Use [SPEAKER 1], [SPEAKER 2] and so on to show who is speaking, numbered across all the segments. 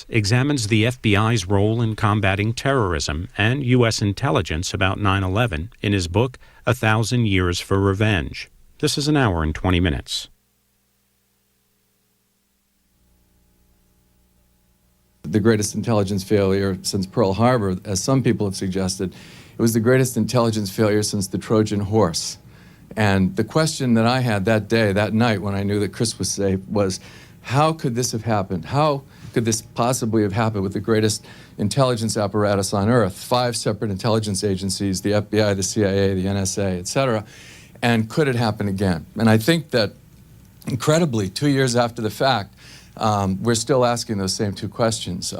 [SPEAKER 1] examines the FBI's role in combating terrorism and U.S. intelligence about 9/11 in his book, 1,000 Years for Revenge. This is an hour and 20 minutes.
[SPEAKER 2] The greatest intelligence failure since Pearl Harbor, as some people have suggested, it was the greatest intelligence failure since the Trojan horse. And the question that I had that day, that night, when I knew that Chris was safe, was, how could this have happened? How could this possibly have happened with the greatest intelligence apparatus on earth? 5 separate intelligence agencies, the FBI, the CIA, the NSA, et cetera. And could it happen again? And I think that, incredibly, 2 years after the fact, we're still asking those same 2 questions.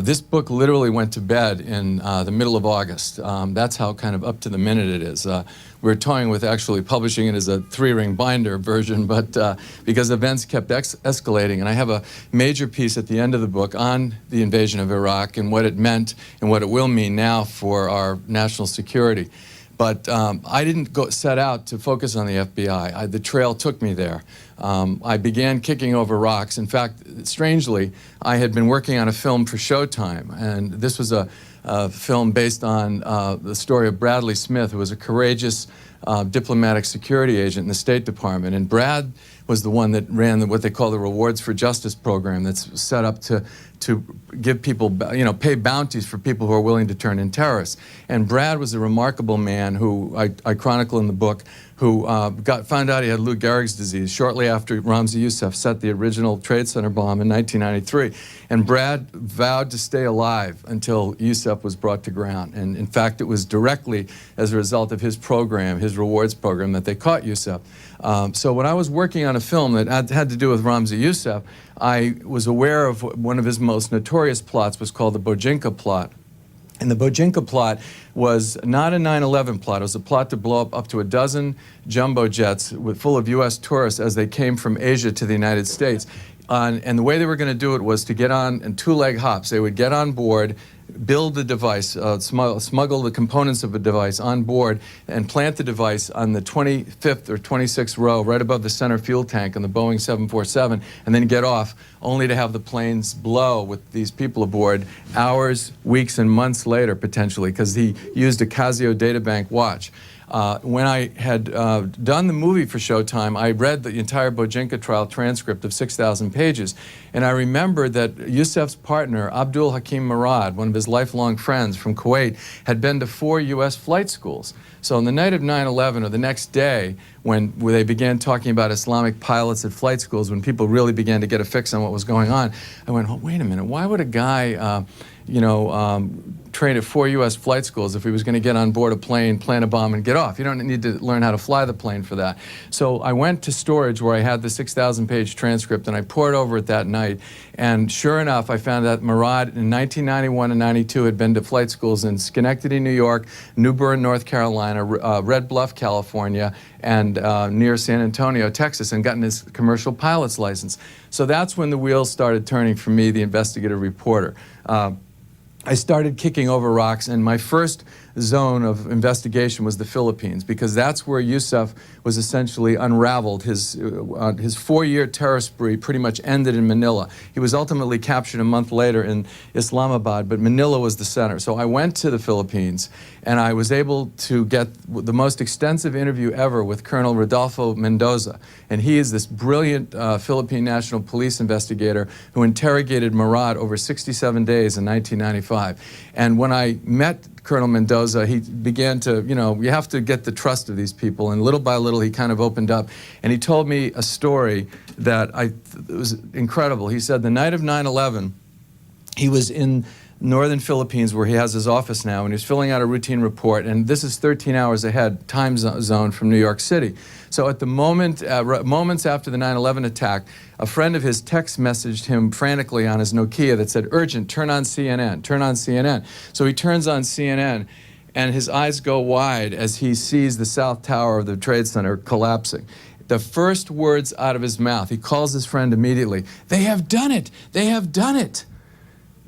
[SPEAKER 2] This book literally went to bed in the middle of August. That's how kind of up to the minute it is. We're toying with actually publishing it as a 3-ring binder version, but because events kept escalating, and I have a major piece at the end of the book on the invasion of Iraq and what it meant and what it will mean now for our national security. But I didn't set out to focus on the FBI. The trail took me there. I began kicking over rocks. In fact, strangely, I had been working on a film for Showtime, and this was a film based on the story of Bradley Smith, who was a courageous diplomatic security agent in the State Department. And Brad was the one that ran what they call the Rewards for Justice program that's set up to give people, pay bounties for people who are willing to turn in terrorists. And Brad was a remarkable man who I chronicle in the book, who found out he had Lou Gehrig's disease shortly after Ramzi Youssef set the original Trade Center bomb in 1993. And Brad vowed to stay alive until Youssef was brought to ground. And in fact, it was directly as a result of his program, his rewards program, that they caught Youssef. So when I was working on a film that had to do with Ramzi Youssef, I was aware of one of his most notorious plots was called the Bojinka plot. And the Bojinka plot was not a 9/11 plot. It was a plot to blow up to a dozen jumbo jets full of U.S. tourists as they came from Asia to the United States. And the way they were going to do it was to get on in 2-leg hops. They would get on board, build the device, smuggle the components of a device on board, and plant the device on the 25th or 26th row, right above the center fuel tank on the Boeing 747, and then get off, only to have the planes blow with these people aboard hours, weeks, and months later, potentially, because he used a Casio databank watch. When I had done the movie for Showtime, I read the entire Bojinka trial transcript of 6,000 pages, and I remembered that Youssef's partner, Abdul Hakim Murad, one of his lifelong friends from Kuwait, had been to 4 U.S. flight schools. So on the night of 9/11, or the next day, when they began talking about Islamic pilots at flight schools, when people really began to get a fix on what was going on, I went, oh, wait a minute, why would a guy train at 4 U.S. flight schools if he was going to get on board a plane, plant a bomb, and get off? You don't need to learn how to fly the plane for that. So I went to storage where I had the 6,000-page transcript, and I poured over it that night. And sure enough, I found that Murad in 1991 and 92 had been to flight schools in Schenectady, New York, New Bern, North Carolina, Red Bluff, California, and near San Antonio, Texas, and gotten his commercial pilot's license. So that's when the wheels started turning for me, the investigative reporter. I started kicking over rocks, and my first zone of investigation was the Philippines, because that's where Youssef was essentially unraveled. His 4-year terror spree pretty much ended in Manila. He was ultimately captured a month later in Islamabad, but Manila was the center. So I went to the Philippines, and I was able to get the most extensive interview ever with Colonel Rodolfo Mendoza. And he is this brilliant Philippine National Police investigator who interrogated Murad over 67 days in 1995. And when I met Colonel Mendoza, he began to, you have to get the trust of these people, and little by little he kind of opened up, and he told me a story that it was incredible. He said the night of 9/11, he was in northern Philippines, where he has his office now, and he was filling out a routine report, and this is 13 hours ahead time zone from New York City. So at the moments after the 9/11 attack, a friend of his text messaged him frantically on his Nokia that said, urgent, turn on CNN, turn on CNN. So he turns on CNN, and his eyes go wide as he sees the South Tower of the Trade Center collapsing. The first words out of his mouth, he calls his friend immediately, they have done it, they have done it.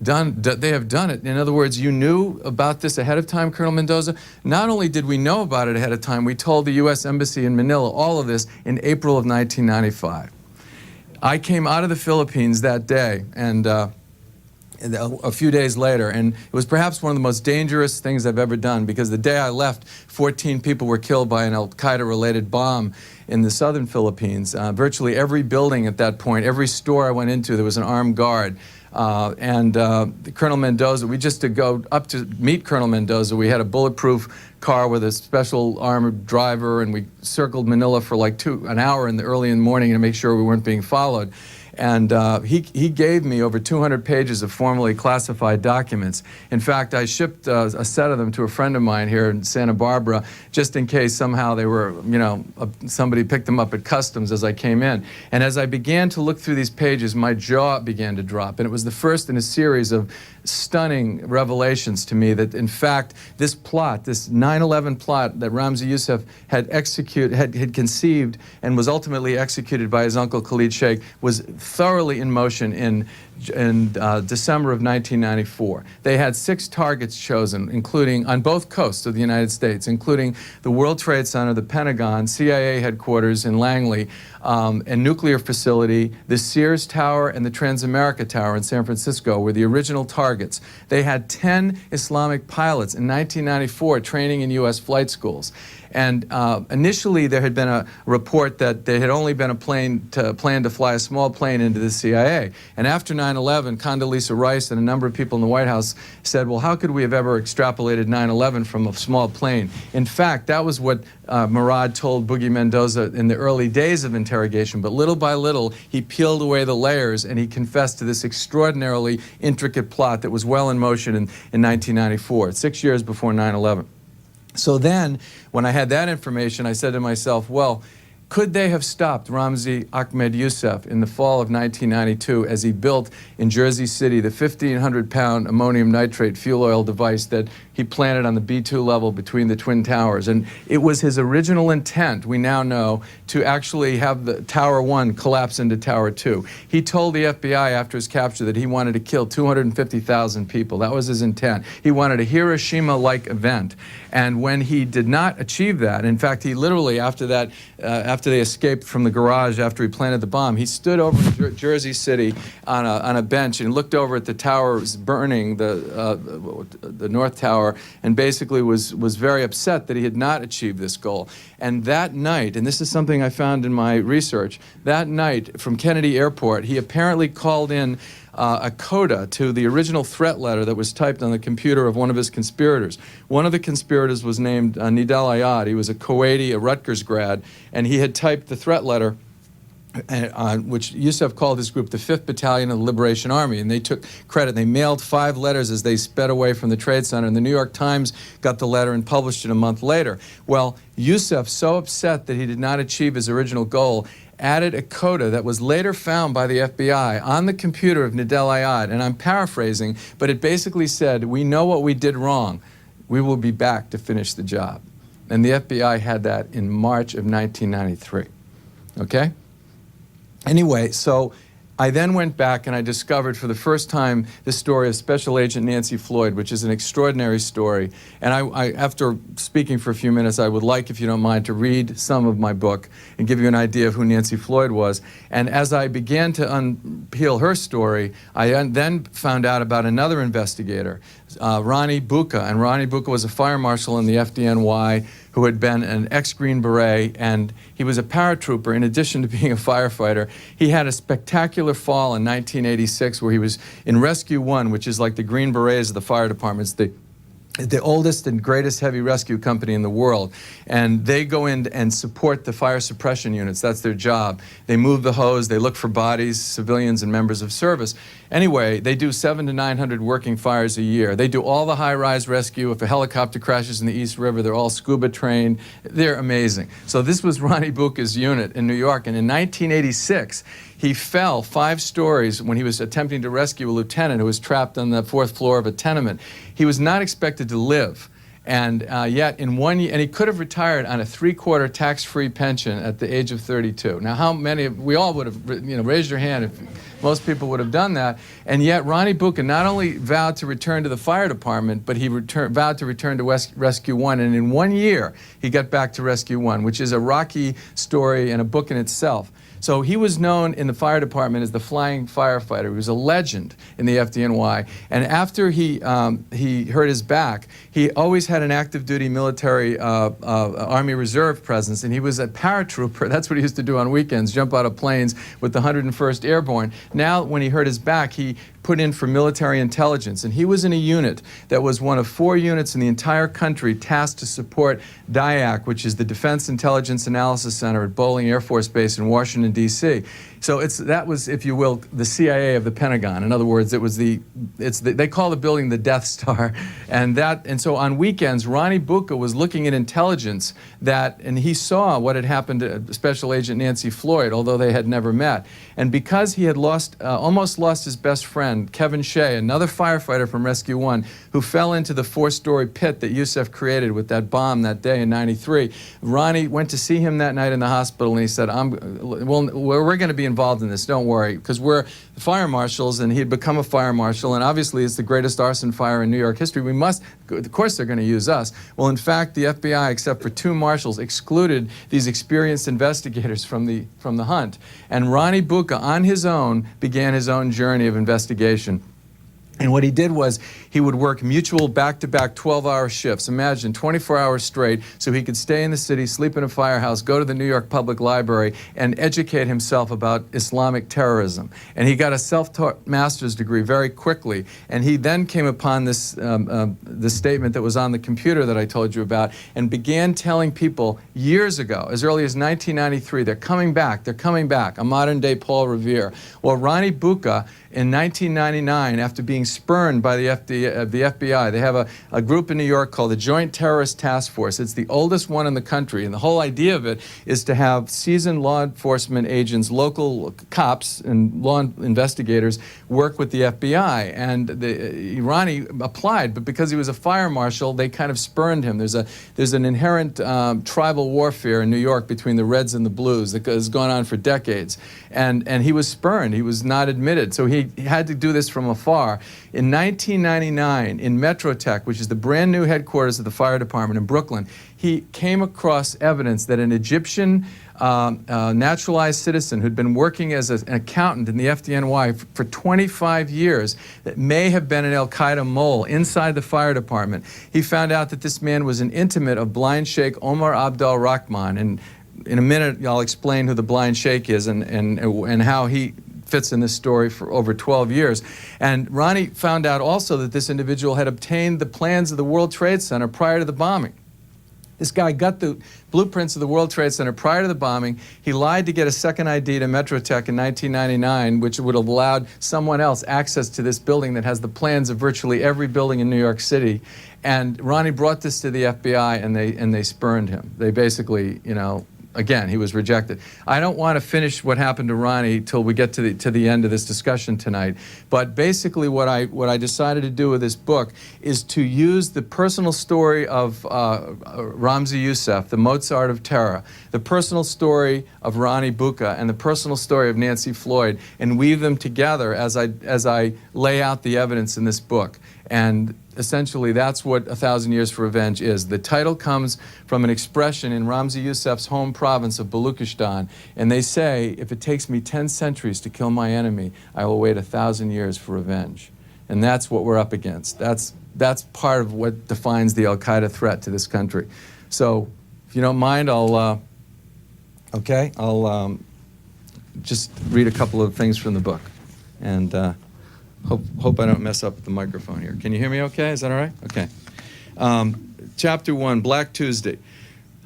[SPEAKER 2] They have done it. In other words, you knew about this ahead of time, Colonel Mendoza? Not only did we know about it ahead of time, we told the U.S. Embassy in Manila all of this in April of 1995. I came out of the Philippines that day, and a few days later, and it was perhaps one of the most dangerous things I've ever done, because the day I left, 14 people were killed by an Al-Qaeda-related bomb in the southern Philippines. Virtually every building at that point, every store I went into, there was an armed guard. Colonel Mendoza, we just to go up to meet Colonel Mendoza, we had a bulletproof car with a special armored driver, and we circled Manila for like an hour early in the morning to make sure we weren't being followed. And he gave me over 200 pages of formally classified documents. In fact, I shipped a set of them to a friend of mine here in Santa Barbara, just in case somehow they were, somebody picked them up at customs as I came in. And as I began to look through these pages, my jaw began to drop. And it was the first in a series of stunning revelations to me that, in fact, this plot, this 9/11 plot that Ramzi Youssef had conceived and was ultimately executed by his uncle Khalid Sheikh, was thoroughly in motion in December of 1994. They had 6 targets chosen, including on both coasts of the United States, including the World Trade Center, the Pentagon, CIA headquarters in Langley, a nuclear facility, the Sears Tower, and the Transamerica Tower in San Francisco were the original targets. They had 10 Islamic pilots in 1994 training in U.S. flight schools. And initially, there had been a report that there had only been a plan to fly a small plane into the CIA. And after 9/11, Condoleezza Rice and a number of people in the White House said, well, how could we have ever extrapolated 9/11 from a small plane? In fact, that was what Murad told Boogie Mendoza in the early days of interrogation. But little by little, he peeled away the layers, and he confessed to this extraordinarily intricate plot that was well in motion in 1994, 6 years before 9/11. So then, when I had that information, I said to myself, well, could they have stopped Ramzi Ahmed Youssef in the fall of 1992 as he built in Jersey City the 1,500-pound ammonium nitrate fuel oil device that he planted on the B2 level between the Twin Towers? And it was his original intent, we now know, to actually have the Tower 1 collapse into Tower 2. He told the FBI after his capture that he wanted to kill 250,000 people. That was his intent. He wanted a Hiroshima-like event. And when he did not achieve that, in fact, he literally, after that, after they escaped from the garage after he planted the bomb, he stood over in Jersey City on a bench and looked over at the towers burning, the North Tower, and basically was very upset that he had not achieved this goal. And that night, and this is something I found in my research, that night from Kennedy Airport, he apparently called in a coda to the original threat letter that was typed on the computer of one of his conspirators. One of the conspirators was named Nidal Ayad. He was a Kuwaiti, a Rutgers grad, and he had typed the threat letter, which Youssef called his group the 5th Battalion of the Liberation Army, and they took credit. They mailed 5 letters as they sped away from the Trade Center, and the New York Times got the letter and published it a month later. Well, Youssef, so upset that he did not achieve his original goal, added a coda that was later found by the FBI on the computer of Nidal Ayad, and I'm paraphrasing, but it basically said, we know what we did wrong. We will be back to finish the job. And the FBI had that in March of 1993. Okay? Anyway, so I then went back and I discovered for the first time the story of Special Agent Nancy Floyd, which is an extraordinary story. And after speaking for a few minutes, I would like, if you don't mind, to read some of my book and give you an idea of who Nancy Floyd was. And as I began to unpeel her story, I then found out about another investigator, Ronnie Bucca. And Ronnie Bucca was a fire marshal in the FDNY who had been an ex-Green Beret, and he was a paratrooper in addition to being a firefighter. He had a spectacular fall in 1986 where he was in Rescue 1, which is like the Green Berets of the fire departments, the oldest and greatest heavy rescue company in the world. And they go in and support the fire suppression units. That's their job. They move the hose, they look for bodies, civilians, and members of service. Anyway, they do 700 to 900 working fires a year. They do all the high-rise rescue. If a helicopter crashes in the East River, they're all scuba trained. They're amazing. So this was Ronnie Bucca's unit in New York. And in 1986, he fell 5 stories when he was attempting to rescue a lieutenant who was trapped on the 4th floor of a tenement. He was not expected to live. And yet, in 1 year, and he could have retired on a 3/4 tax-free pension at the age of 32. Now, how many? We all would have, raised your hand if most people would have done that. And yet, Ronnie Bucca not only vowed to return to the fire department, but he vowed to return to Rescue 1. And in 1 year, he got back to Rescue 1, which is a rocky story and a book in itself. So he was known in the fire department as the flying firefighter. He was a legend in the FDNY. And after he hurt his back, he always had an active duty military Army Reserve presence, and he was a paratrooper. That's what he used to do on weekends, jump out of planes with the 101st Airborne. Now, when he hurt his back, he put in for military intelligence, and he was in a unit that was one of 4 units in the entire country tasked to support DIAC, which is the Defense Intelligence Analysis Center at Bolling Air Force Base in Washington, D.C. So that was, if you will, the CIA of the Pentagon. In other words, they call the building the Death Star, and so on weekends, Ronnie Bucca was looking at intelligence and he saw what had happened to Special Agent Nancy Floyd, although they had never met. And because he had almost lost his best friend, Kevin Shea, another firefighter from Rescue 1, who fell into the 4-story pit that Yusef created with that bomb that day in '93, Ronnie went to see him that night in the hospital, and he said, we're going to be involved in this, don't worry, because we're fire marshals, and he had become a fire marshal, and obviously it's the greatest arson fire in New York history. Of course they're going to use us. Well, in fact, the FBI, except for 2 marshals, excluded these experienced investigators from the hunt. And Ronnie Bucca, on his own, began his own journey of investigation. And what he did was he would work mutual back-to-back 12-hour shifts, imagine 24 hours straight, so he could stay in the city, sleep in a firehouse, go to the New York Public Library, and educate himself about Islamic terrorism. And he got a self-taught master's degree very quickly. And he then came upon this statement that was on the computer that I told you about, and began telling people years ago, as early as 1993, they're coming back, a modern-day Paul Revere. Well, Ronnie Bucca, in 1999, after being spurned by the FBI, they have a group in New York called the Joint Terrorist Task Force. It's the oldest one in the country, and the whole idea of it is to have seasoned law enforcement agents, local cops and law investigators work with the FBI. And Ronnie applied, but because he was a fire marshal, they kind of spurned him. There's an inherent tribal warfare in New York between the Reds and the Blues that has gone on for decades. And he was spurned. He was not admitted. So he had to do this from afar. In 1999, in Metrotech, which is the brand new headquarters of the fire department in Brooklyn, he came across evidence that an Egyptian naturalized citizen who'd been working as an accountant in the FDNY for 25 years that may have been an al-Qaeda mole inside the fire department. He found out that this man was an intimate of blind Sheikh Omar Abdul Rahman, and in a minute I'll explain who the blind Sheikh is and how he fits in this story for over 12 years. And Ronnie found out also that this individual had obtained the plans of the World Trade Center prior to the bombing. This guy got the blueprints of the World Trade Center prior to the bombing. He lied to get a second ID to Metrotech in 1999, which would have allowed someone else access to this building that has the plans of virtually every building in New York City. And Ronnie brought this to the FBI, and they spurned him. They basically, again, he was rejected. I don't want to finish what happened to Ronnie till we get to the end of this discussion tonight. But basically what I decided to do with this book is to use the personal story of Ramzi Youssef, the Mozart of terror, the personal story of Ronnie Bucca, and the personal story of Nancy Floyd, and weave them together as I lay out the evidence in this book. And essentially, that's what 1,000 Years for Revenge is. The title comes from an expression in Ramzi Youssef's home province of Baluchistan, and they say, if it takes me 10 centuries to kill my enemy, I will wait 1,000 years for revenge. And that's what we're up against. That's part of what defines the al-Qaeda threat to this country. So, if you don't mind, I'll just read a couple of things from the book. And Hope I don't mess up with the microphone here. Can you hear me okay? Is that all right? Okay. Chapter 1, Black Tuesday.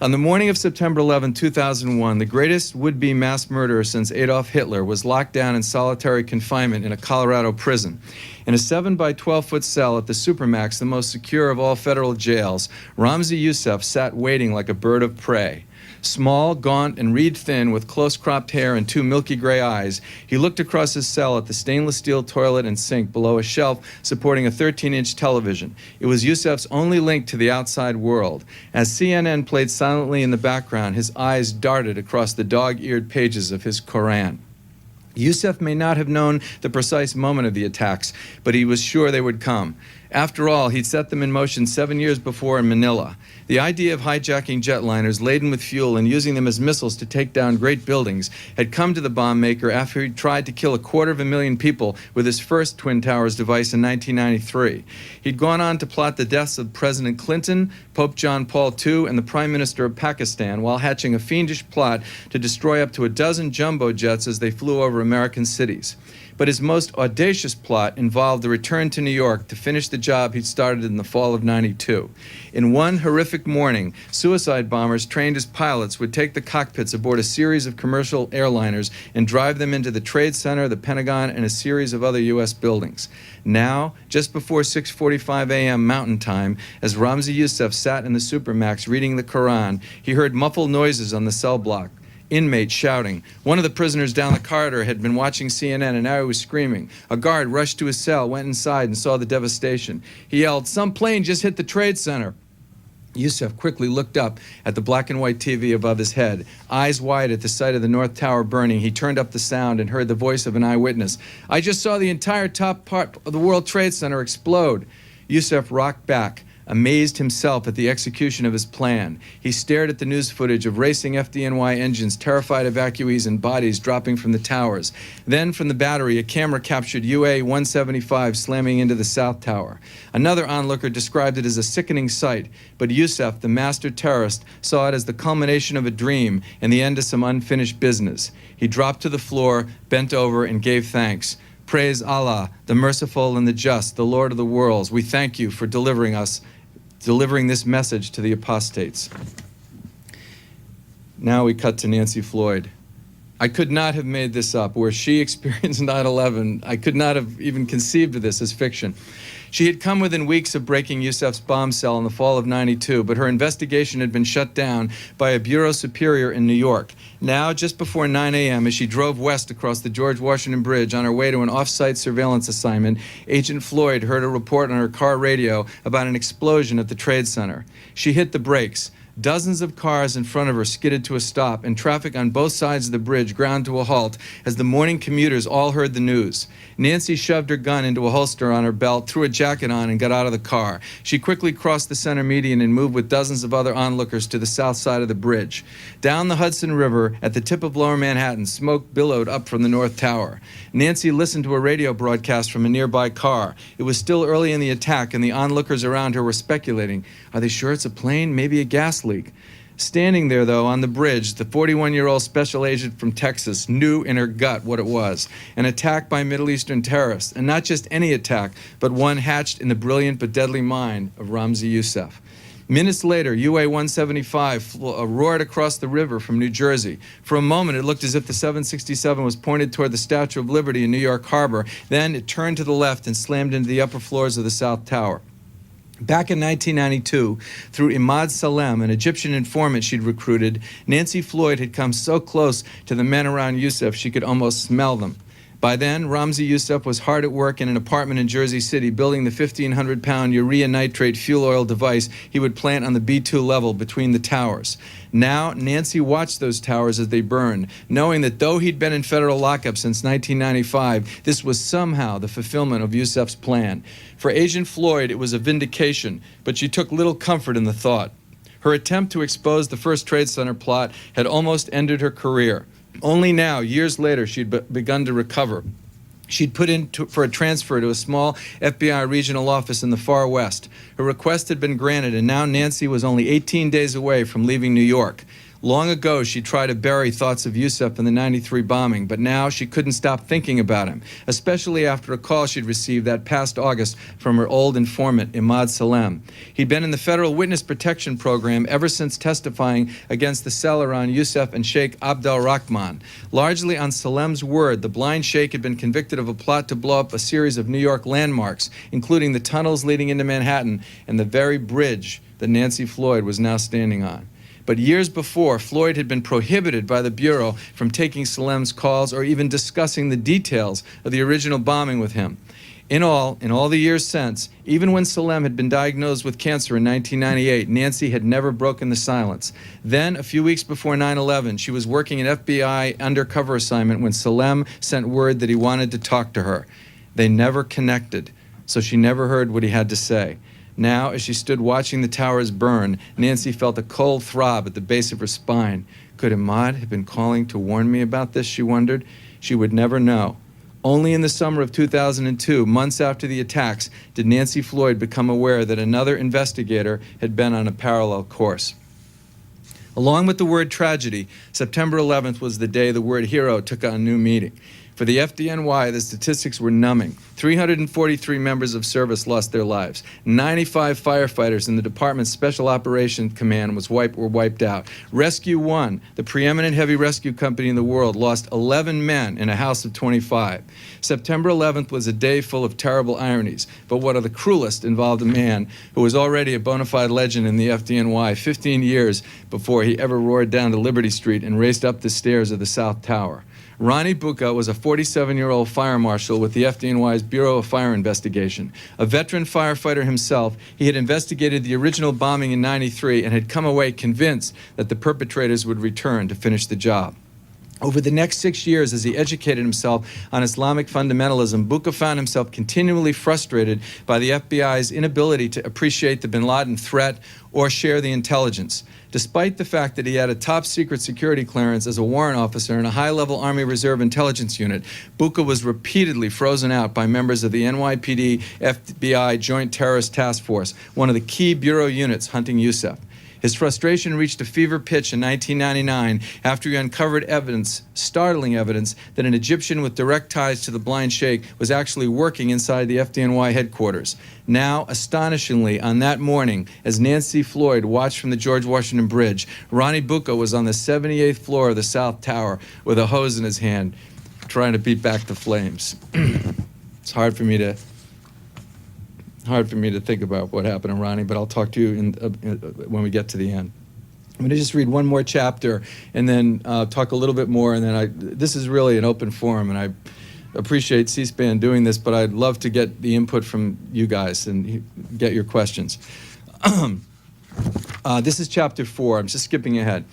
[SPEAKER 2] On the morning of September 11, 2001, the greatest would-be mass murderer since Adolf Hitler was locked down in solitary confinement in a Colorado prison. In a 7 by 12-foot cell at the Supermax, the most secure of all federal jails, Ramzi Youssef sat waiting like a bird of prey. Small, gaunt, and reed-thin, with close-cropped hair and 2 milky gray eyes, he looked across his cell at the stainless steel toilet and sink below a shelf supporting a 13-inch television. It was Youssef's only link to the outside world. As CNN played silently in the background, his eyes darted across the dog-eared pages of his Koran. Youssef may not have known the precise moment of the attacks, but he was sure they would come. After all, he'd set them in motion 7 years before in Manila. The idea of hijacking jetliners laden with fuel and using them as missiles to take down great buildings had come to the bomb maker after he'd tried to kill 250,000 people with his first Twin Towers device in 1993. He'd gone on to plot the deaths of President Clinton, Pope John Paul II, and the Prime Minister of Pakistan, while hatching a fiendish plot to destroy up to a dozen jumbo jets as they flew over American cities. But his most audacious plot involved the return to New York to finish the job he'd started in the fall of '92. In one horrific morning, suicide bombers trained as pilots would take the cockpits aboard a series of commercial airliners and drive them into the Trade Center, the Pentagon, and a series of other U.S. buildings. Now, just before 6:45 a.m. Mountain Time, as Ramzi Youssef sat in the Supermax reading the Quran, he heard muffled noises on the cell block. Inmates shouting. One of the prisoners down the corridor had been watching CNN and now he was screaming. A guard rushed to his cell, went inside, and saw the devastation. He yelled, "Some plane just hit the Trade Center." Youssef quickly looked up at the black and white TV above his head. Eyes wide at the sight of the North Tower burning, he turned up the sound and heard the voice of an eyewitness. "I just saw the entire top part of the World Trade Center explode." Youssef rocked back, amazed himself at the execution of his plan. He stared at the news footage of racing FDNY engines, terrified evacuees and bodies dropping from the towers. Then from the battery, a camera captured UA-175 slamming into the South Tower. Another onlooker described it as a sickening sight, but Youssef, the master terrorist, saw it as the culmination of a dream and the end of some unfinished business. He dropped to the floor, bent over, and gave thanks. "Praise Allah, the merciful and the just, the Lord of the worlds. We thank you for delivering this message to the apostates." Now we cut to Nancy Floyd. I could not have made this up. Where she experienced 9/11, I could not have even conceived of this as fiction. She had come within weeks of breaking Youssef's bomb cell in the fall of '92, but her investigation had been shut down by a bureau superior in New York. Now, just before 9 a.m., as she drove west across the George Washington Bridge on her way to an off-site surveillance assignment, Agent Floyd heard a report on her car radio about an explosion at the Trade Center. She hit the brakes. Dozens of cars in front of her skidded to a stop, and traffic on both sides of the bridge ground to a halt as the morning commuters all heard the news. Nancy shoved her gun into a holster on her belt, threw a jacket on, and got out of the car. She quickly crossed the center median and moved with dozens of other onlookers to the south side of the bridge. Down the Hudson River, at the tip of Lower Manhattan, smoke billowed up from the North Tower. Nancy listened to a radio broadcast from a nearby car. It was still early in the attack, and the onlookers around her were speculating. Are they sure it's a plane? Maybe a gas leak. Standing there, though, on the bridge, the 41-year-old special agent from Texas knew in her gut what it was: an attack by Middle Eastern terrorists, and not just any attack, but one hatched in the brilliant but deadly mind of Ramzi Youssef. Minutes later, UA-175 roared across the river from New Jersey. For a moment, it looked as if the 767 was pointed toward the Statue of Liberty in New York Harbor. Then it turned to the left and slammed into the upper floors of the South Tower. Back in 1992, through Imad Salem, an Egyptian informant she'd recruited, Nancy Floyd had come so close to the men around Youssef she could almost smell them. By then, Ramzi Youssef was hard at work in an apartment in Jersey City building the 1,500-pound urea nitrate fuel oil device he would plant on the B2 level between the towers. Now, Nancy watched those towers as they burned, knowing that though he'd been in federal lockup since 1995, this was somehow the fulfillment of Youssef's plan. For Agent Floyd, it was a vindication, but she took little comfort in the thought. Her attempt to expose the first Trade Center plot had almost ended her career. Only now, years later, she'd begun to recover. She'd put in for a transfer to a small FBI regional office in the far west. Her request had been granted, and now Nancy was only 18 days away from leaving New York. Long ago, she tried to bury thoughts of Youssef in the '93 bombing, but now she couldn't stop thinking about him, especially after a call she'd received that past August from her old informant, Imad Salem. He'd been in the Federal Witness Protection Program ever since testifying against the cell around Youssef and Sheikh Abdel Rahman. Largely on Salem's word, the blind sheikh had been convicted of a plot to blow up a series of New York landmarks, including the tunnels leading into Manhattan and the very bridge that Nancy Floyd was now standing on. But years before, Floyd had been prohibited by the Bureau from taking Salem's calls or even discussing the details of the original bombing with him. In all the years since, even when Salem had been diagnosed with cancer in 1998, Nancy had never broken the silence. Then, a few weeks before 9/11, she was working an FBI undercover assignment when Salem sent word that he wanted to talk to her. They never connected. so she never heard what he had to say. Now, as she stood watching the towers burn, Nancy felt a cold throb at the base of her spine. Could Ahmad have been calling to warn me about this, she wondered? She would never know. Only in the summer of 2002, months after the attacks, did Nancy Floyd become aware that another investigator had been on a parallel course. Along with the word tragedy, September 11th was the day the word hero took on new meaning. For the FDNY, the statistics were numbing. 343 members of service lost their lives. 95 firefighters in the department's Special Operations Command were wiped out. Rescue One, the preeminent heavy rescue company in the world, lost 11 men in a house of 25. September 11th was a day full of terrible ironies, but one of the cruelest involved a man who was already a bona fide legend in the FDNY 15 years before he ever roared down to Liberty Street and raced up the stairs of the South Tower. Ronnie Bucca was a 47-year-old fire marshal with the FDNY's Bureau of Fire Investigation. A veteran firefighter himself, he had investigated the original bombing in '93 and had come away convinced that the perpetrators would return to finish the job. Over the next 6 years, as he educated himself on Islamic fundamentalism, Bucca found himself continually frustrated by the FBI's inability to appreciate the bin Laden threat or share the intelligence. Despite the fact that he had a top-secret security clearance as a warrant officer in a high-level Army Reserve intelligence unit, Bucca was repeatedly frozen out by members of the NYPD FBI Joint Terrorist Task Force, one of the key Bureau units hunting Youssef. His frustration reached a fever pitch in 1999 after he uncovered evidence, startling evidence, that an Egyptian with direct ties to the blind sheikh was actually working inside the FDNY headquarters. Now, astonishingly, on that morning, as Nancy Floyd watched from the George Washington Bridge, Ronnie Bucca was on the 78th floor of the South Tower with a hose in his hand, trying to beat back the flames. It's hard for me to think about what happened to Ronnie, but I'll talk to you when we get to the end. I'm going to just read one more chapter and then talk a little bit more, and then this is really an open forum, and I appreciate C-SPAN doing this, but I'd love to get the input from you guys and get your questions. This is chapter 4. I'm just skipping ahead.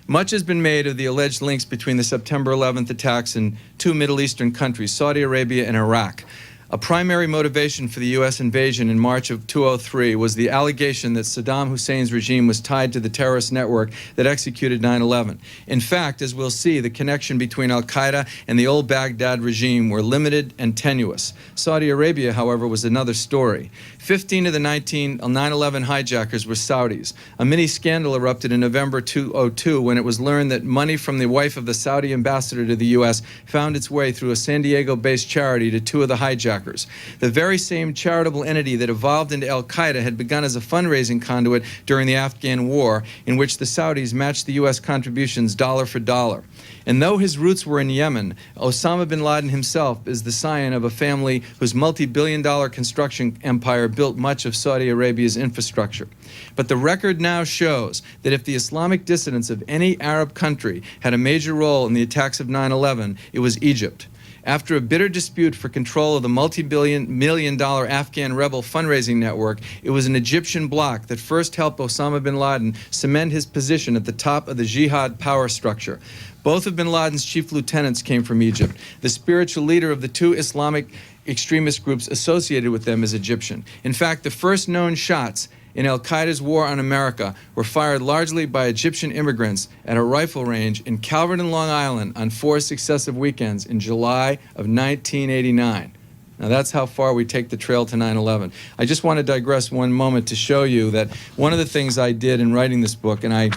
[SPEAKER 2] Much has been made of the alleged links between the September 11th attacks in two Middle Eastern countries, Saudi Arabia and Iraq. A primary motivation for the U.S. invasion in March of 2003 was the allegation that Saddam Hussein's regime was tied to the terrorist network that executed 9/11. In fact, as we'll see, the connection between al-Qaeda and the old Baghdad regime were limited and tenuous. Saudi Arabia, however, was another story. 15 of the 19 9/11 hijackers were Saudis. A mini scandal erupted in November 2002 when it was learned that money from the wife of the Saudi ambassador to the U.S. found its way through a San Diego-based charity to two of the hijackers. The very same charitable entity that evolved into al-Qaeda had begun as a fundraising conduit during the Afghan war, in which the Saudis matched the U.S. contributions dollar for dollar. And though his roots were in Yemen, Osama bin Laden himself is the scion of a family whose multi-billion-dollar construction empire built much of Saudi Arabia's infrastructure. But the record now shows that if the Islamic dissidents of any Arab country had a major role in the attacks of 9/11, it was Egypt. After a bitter dispute for control of the multi-million-dollar Afghan rebel fundraising network, it was an Egyptian bloc that first helped Osama bin Laden cement his position at the top of the jihad power structure. Both of bin Laden's chief lieutenants came from Egypt. The spiritual leader of the two Islamic extremist groups associated with them is Egyptian. In fact, the first known shots in al-Qaeda's war on America were fired largely by Egyptian immigrants at a rifle range in Calverton, Long Island on 4 successive weekends in July of 1989. Now that's how far we take the trail to 9/11. I just want to digress one moment to show you that one of the things I did in writing this book, and I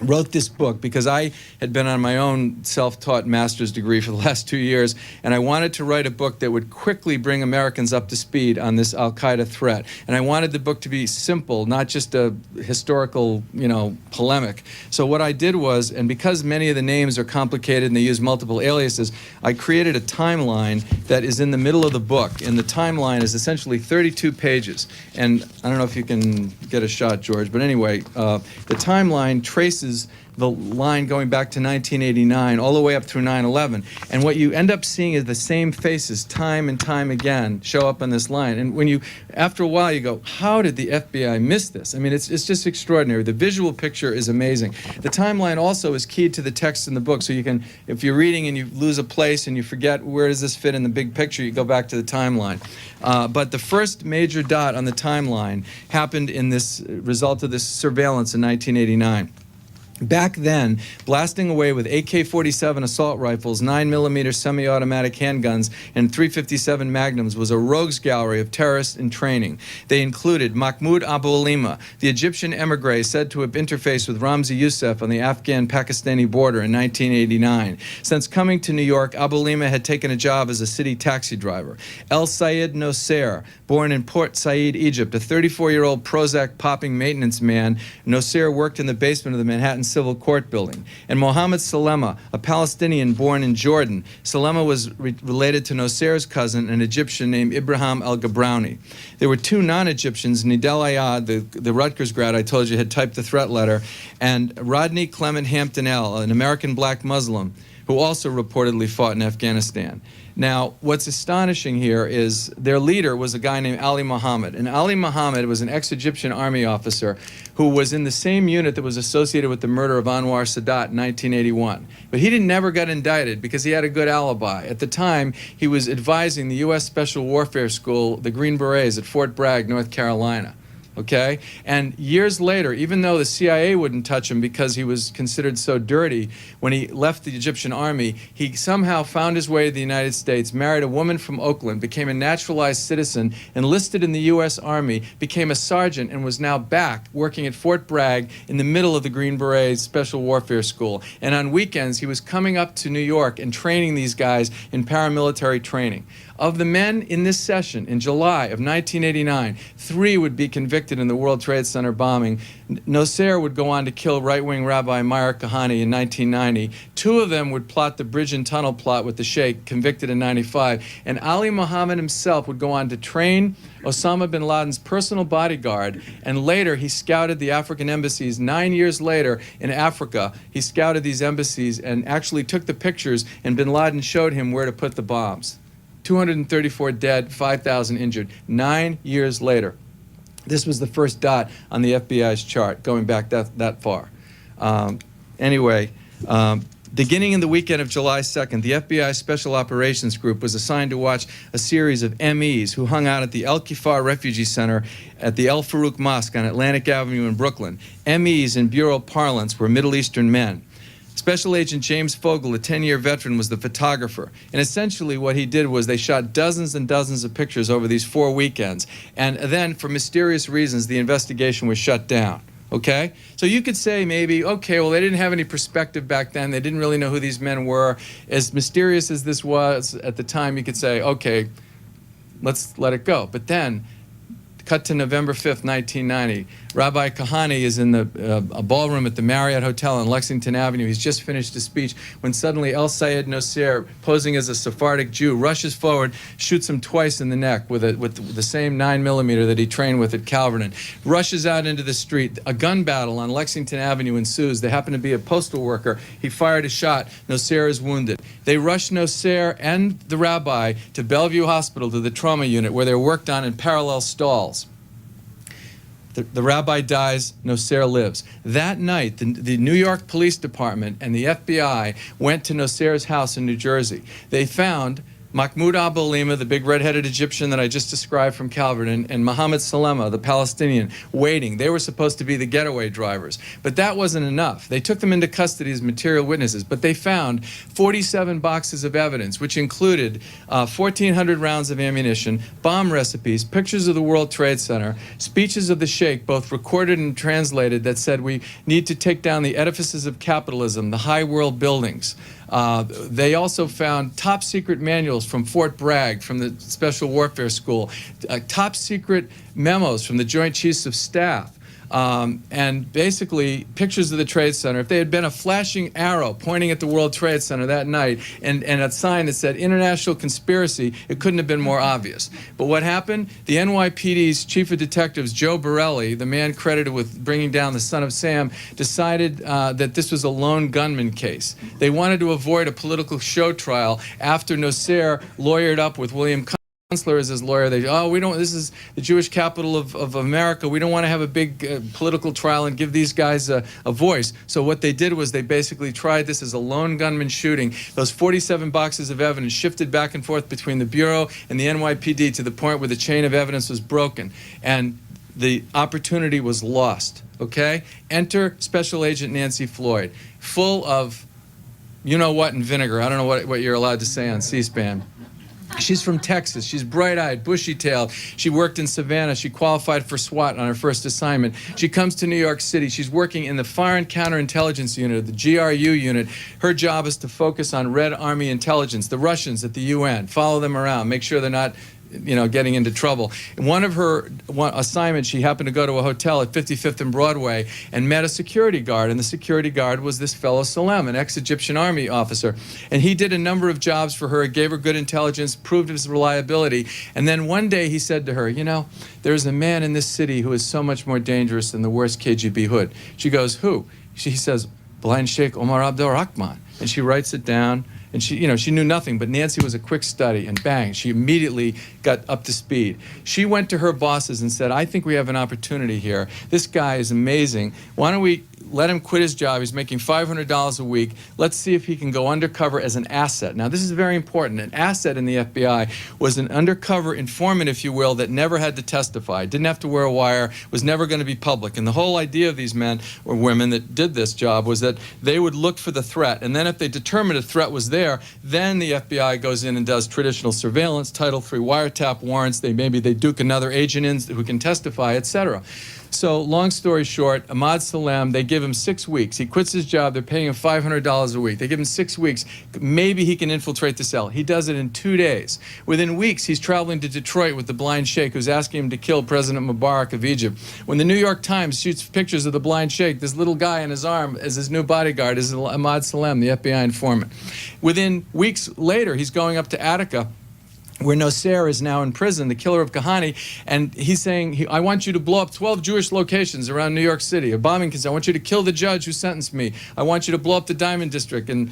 [SPEAKER 2] wrote this book because I had been on my own self-taught master's degree for the last 2 years, and I wanted to write a book that would quickly bring Americans up to speed on this al-Qaeda threat. And I wanted the book to be simple, not just a historical, polemic. So what I did was, and because many of the names are complicated and they use multiple aliases, I created a timeline that is in the middle of the book. And the timeline is essentially 32 pages. And I don't know if you can get a shot, George, but anyway, the timeline traces the line going back to 1989, all the way up through 9/11. And what you end up seeing is the same faces time and time again show up on this line. And when you, after a while, you go, how did the FBI miss this? I mean, it's just extraordinary. The visual picture is amazing. The timeline also is keyed to the text in the book. So you can, if you're reading and you lose a place and you forget where does this fit in the big picture, you go back to the timeline. But the first major dot on the timeline happened in this result of this surveillance in 1989. Back then, blasting away with AK-47 assault rifles, 9mm semi-automatic handguns, and .357 Magnums was a rogues gallery of terrorists in training. They included Mahmoud Abu Alima, the Egyptian emigre said to have interfaced with Ramzi Youssef on the Afghan-Pakistani border in 1989. Since coming to New York, Abu Alima had taken a job as a city taxi driver. El Sayed Nosser, born in Port Said, Egypt, a 34-year-old Prozac-popping maintenance man, Nosser worked in the basement of the Manhattan Civil Court building. And Mohammed Salema, a Palestinian born in Jordan. Salema was related to Nosser's cousin, an Egyptian named Ibrahim al-Gabrowni. There were two non-Egyptians, Nidal Ayad, the Rutgers grad I told you had typed the threat letter, and Rodney Clement Hampton-El, an American black Muslim, who also reportedly fought in Afghanistan. Now, what's astonishing here is their leader was a guy named Ali Muhammad. And Ali Muhammad was an ex-Egyptian army officer who was in the same unit that was associated with the murder of Anwar Sadat in 1981. But he never got indicted because he had a good alibi. At the time, he was advising the U.S. Special Warfare School, the Green Berets, at Fort Bragg, North Carolina. Okay? And years later, even though the CIA wouldn't touch him because he was considered so dirty, when he left the Egyptian army, he somehow found his way to the United States, married a woman from Oakland, became a naturalized citizen, enlisted in the U.S. Army, became a sergeant, and was now back working at Fort Bragg in the middle of the Green Berets Special Warfare School. And on weekends, he was coming up to New York and training these guys in paramilitary training. Of the men in this session in July of 1989, 3 would be convicted in the World Trade Center bombing. Nosser would go on to kill right-wing Rabbi Meir Kahane in 1990. 2 of them would plot the bridge and tunnel plot with the Sheikh, convicted in 95. And Ali Muhammad himself would go on to train Osama bin Laden's personal bodyguard, and later he scouted the African embassies. 9 years later in Africa, he scouted these embassies and actually took the pictures, and bin Laden showed him where to put the bombs. 234 dead, 5,000 injured. 9 years later. This was the first dot on the FBI's chart, going back that far. Beginning in the weekend of July 2nd, the FBI Special Operations Group was assigned to watch a series of MEs who hung out at the El Kifar Refugee Center at the El Farouk Mosque on Atlantic Avenue in Brooklyn. MEs in Bureau parlance were Middle Eastern men. Special Agent James Fogle, a 10-year veteran, was the photographer. And essentially what he did was they shot dozens and dozens of pictures over these 4 weekends. And then, for mysterious reasons, the investigation was shut down. Okay? So you could say maybe, okay, well, they didn't have any perspective back then. They didn't really know who these men were. As mysterious as this was at the time, you could say, okay, let's let it go. But then, cut to November 5th, 1990. Rabbi Kahane is in a ballroom at the Marriott Hotel on Lexington Avenue. He's just finished a speech when suddenly El Sayed Nosser, posing as a Sephardic Jew, rushes forward, shoots him twice in the neck with the same 9mm that he trained with at Calverton, rushes out into the street. A gun battle on Lexington Avenue ensues. They happen to be a postal worker. He fired a shot. Nosser is wounded. They rush Nosser and the rabbi to Bellevue Hospital, to the trauma unit, where they're worked on in parallel stalls. The rabbi dies, Nosser lives. That night, the New York Police Department and the FBI went to Nosser's house in New Jersey. They found Mahmoud Abu Alima, the big red-headed Egyptian that I just described from Calverton, and Mohammed Salema, the Palestinian, waiting. They were supposed to be the getaway drivers. But that wasn't enough. They took them into custody as material witnesses, but they found 47 boxes of evidence, which included 1,400 rounds of ammunition, bomb recipes, pictures of the World Trade Center, speeches of the Sheikh, both recorded and translated, that said we need to take down the edifices of capitalism, the high world buildings. They also found top secret manuals from Fort Bragg, from the Special Warfare School, top secret memos from the Joint Chiefs of Staff, and basically pictures of the Trade Center. If they had been a flashing arrow pointing at the World Trade Center that night and a sign that said international conspiracy, it couldn't have been more obvious. But what happened? The NYPD's chief of detectives, Joe Borelli, the man credited with bringing down the Son of Sam, decided that this was a lone gunman case. They wanted to avoid a political show trial after Nasser lawyered up with William Kunstler as his lawyer. This is the Jewish capital of America. We don't want to have a big political trial and give these guys a voice. So what they did was they basically tried this as a lone gunman shooting. Those 47 boxes of evidence shifted back and forth between the Bureau and the NYPD to the point where the chain of evidence was broken. And the opportunity was lost, okay? Enter Special Agent Nancy Floyd, full of you-know-what and vinegar. I don't know what you're allowed to say on C-SPAN. She's from Texas. She's bright-eyed, bushy-tailed. She worked in Savannah. She qualified for SWAT on her first assignment. She comes to New York City. She's working in the Foreign Counterintelligence Unit, the GRU unit. Her job is to focus on Red Army intelligence, the Russians at the UN, follow them around, make sure they're not getting into trouble. In one of her assignments, she happened to go to a hotel at 55th and Broadway and met a security guard, and the security guard was this fellow Salem, an ex-Egyptian army officer. And he did a number of jobs for her, gave her good intelligence, proved his reliability, and then one day he said to her, there's a man in this city who is so much more dangerous than the worst KGB hood. She goes, who? He says, Blind Sheikh Omar Abdel Rahman. And she writes it down. And she knew nothing, but Nancy was a quick study, and bang, she immediately got up to speed. She went to her bosses and said, I think we have an opportunity here. This guy is amazing. Why don't we let him quit his job? He's making $500 a week. Let's see if he can go undercover as an asset. Now, this is very important. An asset in the FBI was an undercover informant, if you will, that never had to testify, didn't have to wear a wire, was never going to be public. And the whole idea of these men or women that did this job was that they would look for the threat, and then if they determined a threat was there, then the FBI goes in and does traditional surveillance, Title III wiretap warrants. They duke another agent in who can testify, etc. So long story short, Ahmad Salem, they give him 6 weeks. He quits his job. They're paying him $500 a week. They give him 6 weeks. Maybe he can infiltrate the cell. He does it in 2 days. Within weeks, he's traveling to Detroit with the blind sheikh who's asking him to kill President Mubarak of Egypt. When the New York Times shoots pictures of the blind sheikh, this little guy in his arm as his new bodyguard is Ahmad Salem, the FBI informant. Within weeks later, he's going up to Attica, where Nasser is now in prison, the killer of Kahani, and he's saying, I want you to blow up 12 Jewish locations around New York City, a bombing concern. I want you to kill the judge who sentenced me. I want you to blow up the Diamond District. And,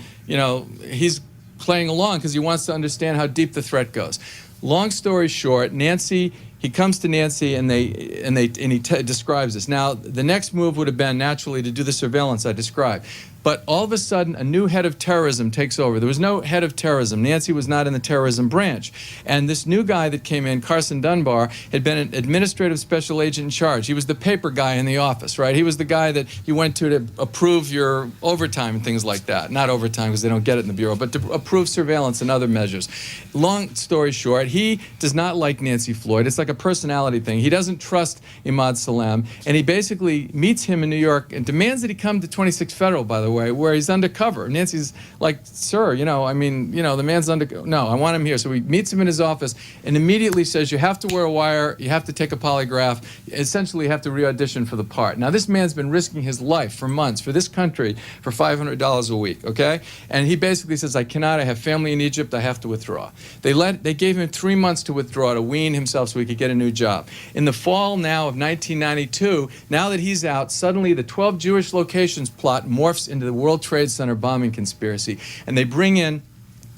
[SPEAKER 2] he's playing along because he wants to understand how deep the threat goes. Long story short, he comes to Nancy and he describes this. Now, the next move would have been naturally to do the surveillance I described. But all of a sudden, a new head of terrorism takes over. There was no head of terrorism. Nancy was not in the terrorism branch. And this new guy that came in, Carson Dunbar, had been an administrative special agent in charge. He was the paper guy in the office, right? He was the guy that you went to approve your overtime and things like that. Not overtime because they don't get it in the Bureau, but to approve surveillance and other measures. Long story short, he does not like Nancy Floyd. It's like a personality thing. He doesn't trust Ahmad Salem, and he basically meets him in New York and demands that he come to 26 Federal, by the way, where he's undercover. Nancy's like, sir, the man's undercover. No, I want him here. So he meets him in his office and immediately says, you have to wear a wire, you have to take a polygraph, essentially you have to re-audition for the part. Now, this man's been risking his life for months for this country for $500 a week, okay? And he basically says, I cannot, I have family in Egypt, I have to withdraw. They gave him 3 months to withdraw, to wean himself so he could get a new job. In the fall now of 1992, now that he's out, suddenly the 12 Jewish locations plot morphs into the World Trade Center bombing conspiracy. And they bring in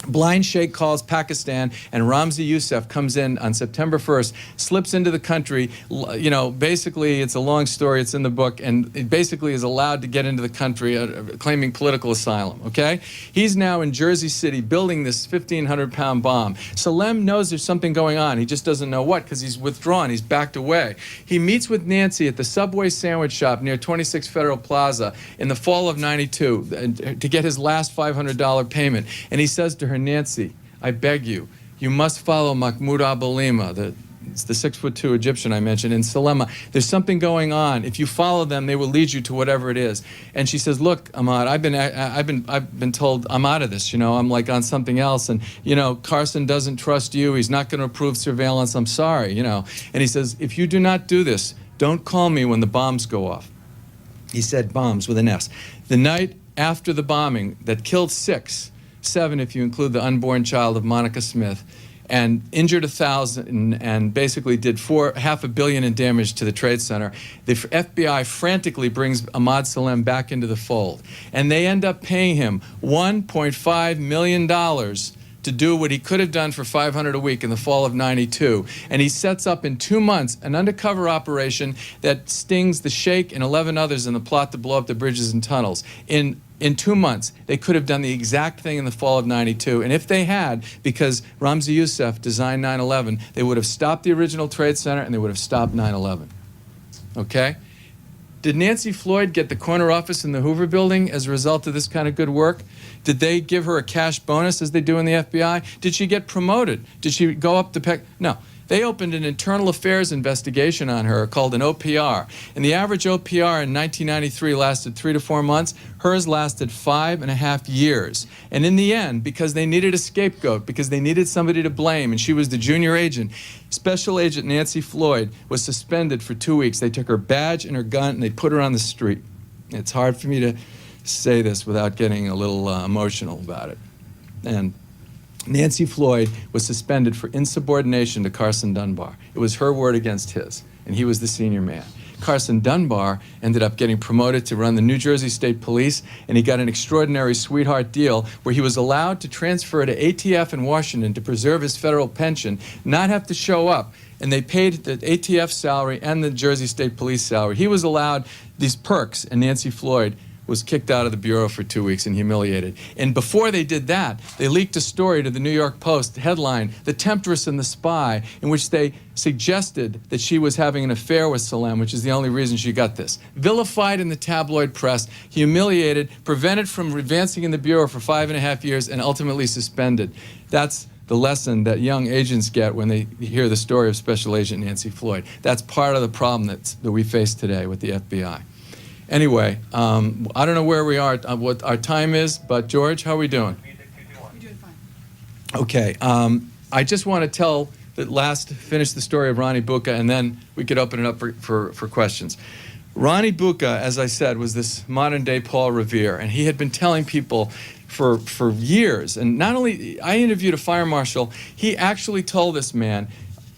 [SPEAKER 2] Blind Sheikh calls Pakistan, and Ramzi Youssef comes in on September 1st, slips into the country. Basically, it's a long story. It's in the book, and it basically is allowed to get into the country, claiming political asylum, okay? He's now in Jersey City building this 1,500-pound bomb. Salem knows there's something going on. He just doesn't know what because he's withdrawn. He's backed away. He meets with Nancy at the Subway sandwich shop near 26 Federal Plaza in the fall of '92 to get his last $500 payment, and he says to her, Nancy, I beg you, you must follow Mahmoud Abu Lima, the it's the 6'2" Egyptian I mentioned, in Salema. There's something going on. If you follow them, they will lead you to whatever it is. And she says, look, Ahmad, I've been told I'm out of this. You know, I'm like on something else. And, you know, Carson doesn't trust you. He's not going to approve surveillance. I'm sorry, you know. And he says, if you do not do this, don't call me when the bombs go off. He said bombs with an S. The night after the bombing that killed 7 if you include the unborn child of Monica Smith, and injured 1,000 and basically did $500 million in damage to the Trade Center, the FBI frantically brings Ahmad Salem back into the fold. And they end up paying him $1.5 million to do what he could have done for $500 a week in the fall of '92. And he sets up in 2 months an undercover operation that stings the Sheikh and 11 others in the plot to blow up the bridges and tunnels. In 2 months, they could have done the exact thing in the fall of '92. And if they had, because Ramzi Youssef designed 9/11, they would have stopped the original Trade Center and they would have stopped 9/11. Okay? Did Nancy Floyd get the corner office in the Hoover Building as a result of this kind of good work? Did they give her a cash bonus as they do in the FBI? Did she get promoted? Did she go up the pec? No. They opened an internal affairs investigation on her called an OPR. And the average OPR in 1993 lasted 3 to 4 months. Hers lasted 5.5 years. And in the end, because they needed a scapegoat, because they needed somebody to blame, and she was the junior agent, Special Agent Nancy Floyd was suspended for 2 weeks. They took her badge and her gun and they put her on the street. It's hard for me to say this without getting a little emotional about it. And Nancy Floyd was suspended for insubordination to Carson Dunbar. It was her word against his, and he was the senior man. Carson Dunbar ended up getting promoted to run the New Jersey State Police, and he got an extraordinary sweetheart deal where he was allowed to transfer to ATF in Washington to preserve his federal pension, not have to show up. And they paid the ATF salary and the Jersey State Police salary. He was allowed these perks, and Nancy Floyd was kicked out of the Bureau for 2 weeks and humiliated. And before they did that, they leaked a story to the New York Post, headline, The Temptress and the Spy, in which they suggested that she was having an affair with Salem, which is the only reason she got this. Vilified in the tabloid press, humiliated, prevented from advancing in the Bureau for 5.5 years, and ultimately suspended. That's the lesson that young agents get when they hear the story of Special Agent Nancy Floyd. That's part of the problem that we face today with the FBI. Anyway, I don't know where we are, what our time is, but George, how are we doing?
[SPEAKER 3] You're doing fine.
[SPEAKER 2] Okay, I just want to finish the story of Ronnie Bucca, and then we could open it up for questions. Ronnie Bucca, as I said, was this modern-day Paul Revere, and he had been telling people for years, and not only, I interviewed a fire marshal, he actually told this man,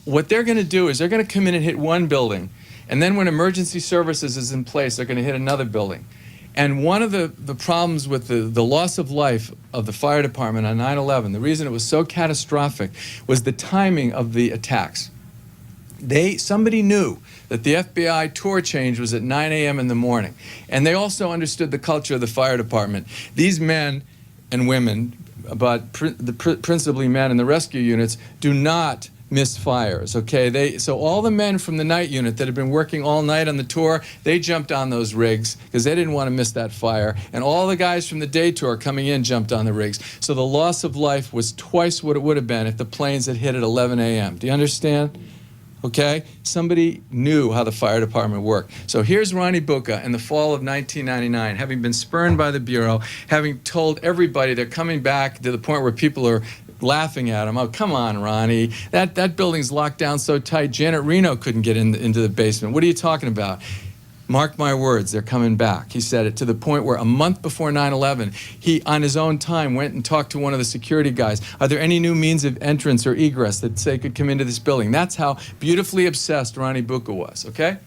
[SPEAKER 2] what they're going to do is they're going to come in and hit one building, and then when emergency services is in place, they're going to hit another building. And one of the problems with the loss of life of the fire department on 9/11, the reason it was so catastrophic, was the timing of the attacks. Somebody knew that the FBI tour change was at 9 a.m. in the morning. And they also understood the culture of the fire department. These men and women, but principally men in the rescue units, do not miss fires, okay? So all the men from the night unit that had been working all night on the tour, they jumped on those rigs because they didn't want to miss that fire. And all the guys from the day tour coming in jumped on the rigs. So the loss of life was twice what it would have been if the planes had hit at 11 a.m. Do you understand? Okay? Somebody knew how the fire department worked. So here's Ronnie Bucca in the fall of 1999, having been spurned by the Bureau, having told everybody they're coming back to the point where people are laughing at him. Oh, come on, Ronnie. That building's locked down so tight, Janet Reno couldn't get into the basement. What are you talking about? Mark my words, they're coming back. He said it to the point where a month before 9/11, he, on his own time, went and talked to one of the security guys. Are there any new means of entrance or egress that say could come into this building? That's how beautifully obsessed Ronnie Bucca was, okay?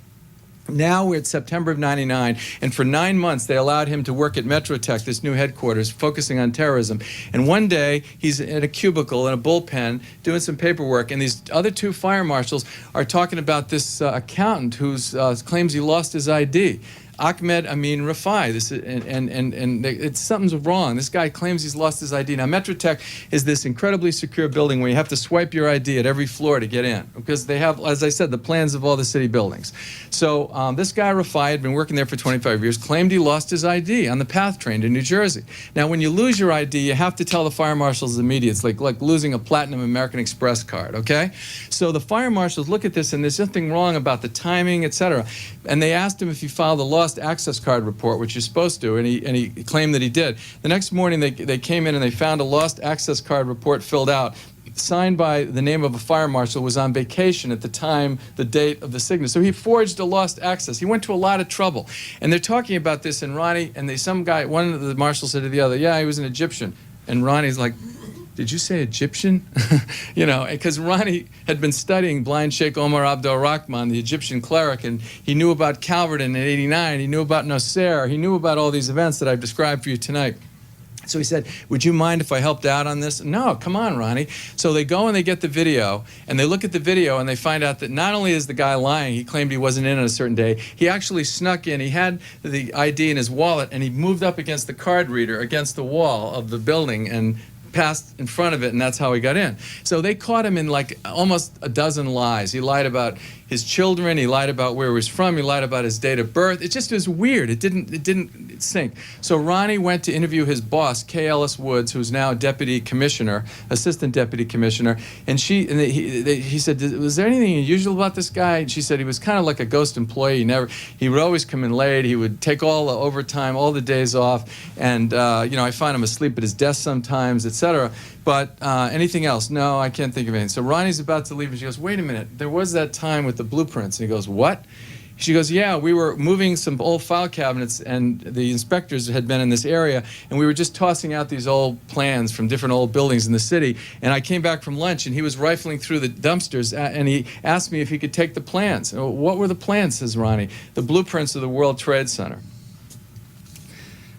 [SPEAKER 2] Now we're at September of '99, and for 9 months they allowed him to work at Metrotech, this new headquarters, focusing on terrorism. And one day he's in a cubicle in a bullpen doing some paperwork, and these other two fire marshals are talking about this accountant who claims he lost his ID. Ahmed Amin Rafai. Something's wrong. This guy claims he's lost his ID. Now, Metrotech is this incredibly secure building where you have to swipe your ID at every floor to get in, because they have, as I said, the plans of all the city buildings. So this guy Rafai had been working there for 25 years, claimed he lost his ID on the PATH train to New Jersey. Now, when you lose your ID, you have to tell the fire marshals immediately. It's like losing a platinum American Express card, okay? So the fire marshals look at this, and there's nothing wrong about the timing, etc. And they asked him if he filed a lost access card report, which you're supposed to, and he claimed that he did. The next morning, they came in and they found a lost access card report filled out, signed by the name of a fire marshal who was on vacation at the time, the date of the signature. So he forged a lost access. He went to a lot of trouble. And they're talking about this, and Ronnie, and one of the marshals said to the other, yeah, he was an Egyptian. And Ronnie's like, did you say Egyptian? You know, because Ronnie had been studying blind Sheikh Omar Abdul Rahman, the Egyptian cleric, and he knew about Calverton in '89, he knew about Nasser, he knew about all these events that I've described for you tonight. So he said, would you mind if I helped out on this? No, come on, Ronnie. So they go and they get the video, and they look at the video, and they find out that not only is the guy lying, he claimed he wasn't in on a certain day, he actually snuck in, he had the ID in his wallet, and he moved up against the card reader, against the wall of the building, and passed in front of it, and that's how he got in. So they caught him in like almost a dozen lies. He lied about his children, he lied about where he was from, he lied about his date of birth. It just was weird. It didn't sink. So Ronnie went to interview his boss, Kay Ellis Woods, who's now deputy commissioner, assistant deputy commissioner, and he said, was there anything unusual about this guy? And she said he was kind of like a ghost employee. He would always come in late, he would take all the overtime, all the days off, and you know, I find him asleep at his desk sometimes, etc. But anything else? No, I can't think of anything. So Ronnie's about to leave, and she goes, wait a minute, there was that time with the blueprints. And he goes, what? She goes, yeah, we were moving some old file cabinets, and the inspectors had been in this area, and we were just tossing out these old plans from different old buildings in the city, and I came back from lunch, and he was rifling through the dumpsters, and he asked me if he could take the plans. What were the plans, says Ronnie? The blueprints of the World Trade Center.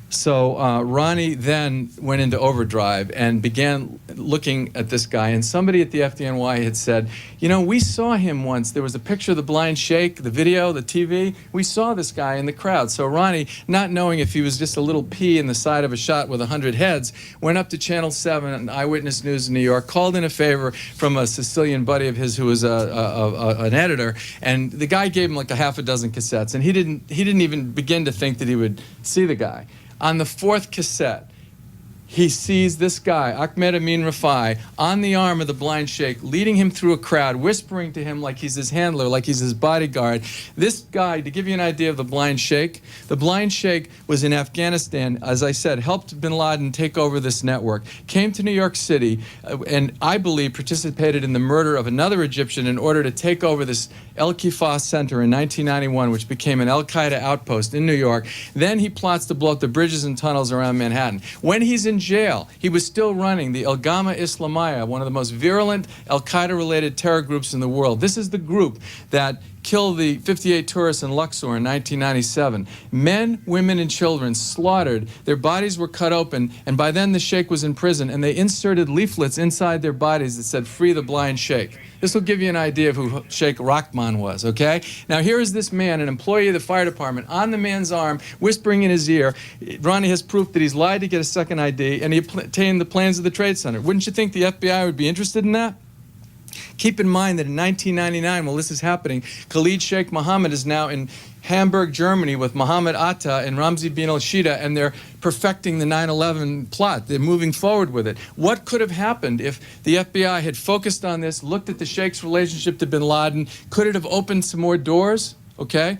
[SPEAKER 2] So Ronnie then went into overdrive and began looking at this guy, and somebody at the FDNY had said, you know, we saw him once. There was a picture of the blind sheikh, the video, the TV. We saw this guy in the crowd. So Ronnie, not knowing if he was just a little pea in the side of a shot with 100 heads, went up to Channel 7 and Eyewitness News in New York, called in a favor from a Sicilian buddy of his who was an editor, and the guy gave him like a half a dozen cassettes, and he didn't even begin to think that he would see the guy. On the fourth cassette, he sees this guy, Ahmed Amin Rafai, on the arm of the blind sheikh, leading him through a crowd, whispering to him like he's his handler, like he's his bodyguard. This guy, to give you an idea of the blind sheikh was in Afghanistan, as I said, helped bin Laden take over this network, came to New York City, and I believe participated in the murder of another Egyptian in order to take over this El Kifah Center in 1991, which became an Al-Qaeda outpost in New York. Then he plots to blow up the bridges and tunnels around Manhattan. When he's in jail, he was still running the El Gamma Islamiyah, one of the most virulent Al-Qaeda-related terror groups in the world. This is the group that killed the 58 tourists in Luxor in 1997. Men, women, and children slaughtered. Their bodies were cut open, and by then the sheikh was in prison, and they inserted leaflets inside their bodies that said, "Free the blind sheikh." This will give you an idea of who Sheikh Rahman was, okay? Now here is this man, an employee of the fire department, on the man's arm, whispering in his ear. Ronnie has proof that he's lied to get a second ID, and he obtained the plans of the Trade Center. Wouldn't you think the FBI would be interested in that? Keep in mind that in 1999, while this is happening, Khalid Sheikh Mohammed is now in Hamburg, Germany with Mohammed Atta and Ramzi bin al-Shida, and they're perfecting the 9/11 plot. They're moving forward with it. What could have happened if the FBI had focused on this, looked at the Sheikh's relationship to bin Laden? Could it have opened some more doors? Okay?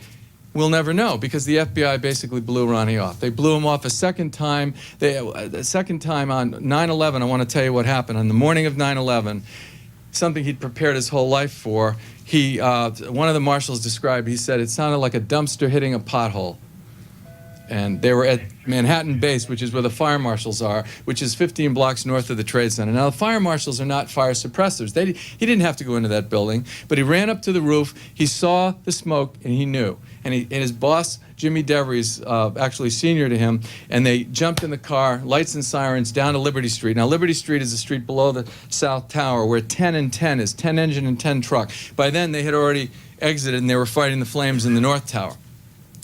[SPEAKER 2] We'll never know, because the FBI basically blew Ronnie off. They blew him off a second time. The second time on 9/11, I want to tell you what happened. On the morning of 9/11, something he'd prepared his whole life for, one of the marshals described, he said, it sounded like a dumpster hitting a pothole. And they were at Manhattan Base, which is where the fire marshals are, which is 15 blocks north of the Trade Center. Now, the fire marshals are not fire suppressors. He didn't have to go into that building, but he ran up to the roof, he saw the smoke, and he knew. And his boss, Jimmy DeVries, actually senior to him, and they jumped in the car, lights and sirens, down to Liberty Street. Now, Liberty Street is the street below the South Tower, where 10 and 10 is, 10 engine and 10 truck. By then, they had already exited, and they were fighting the flames in the North Tower.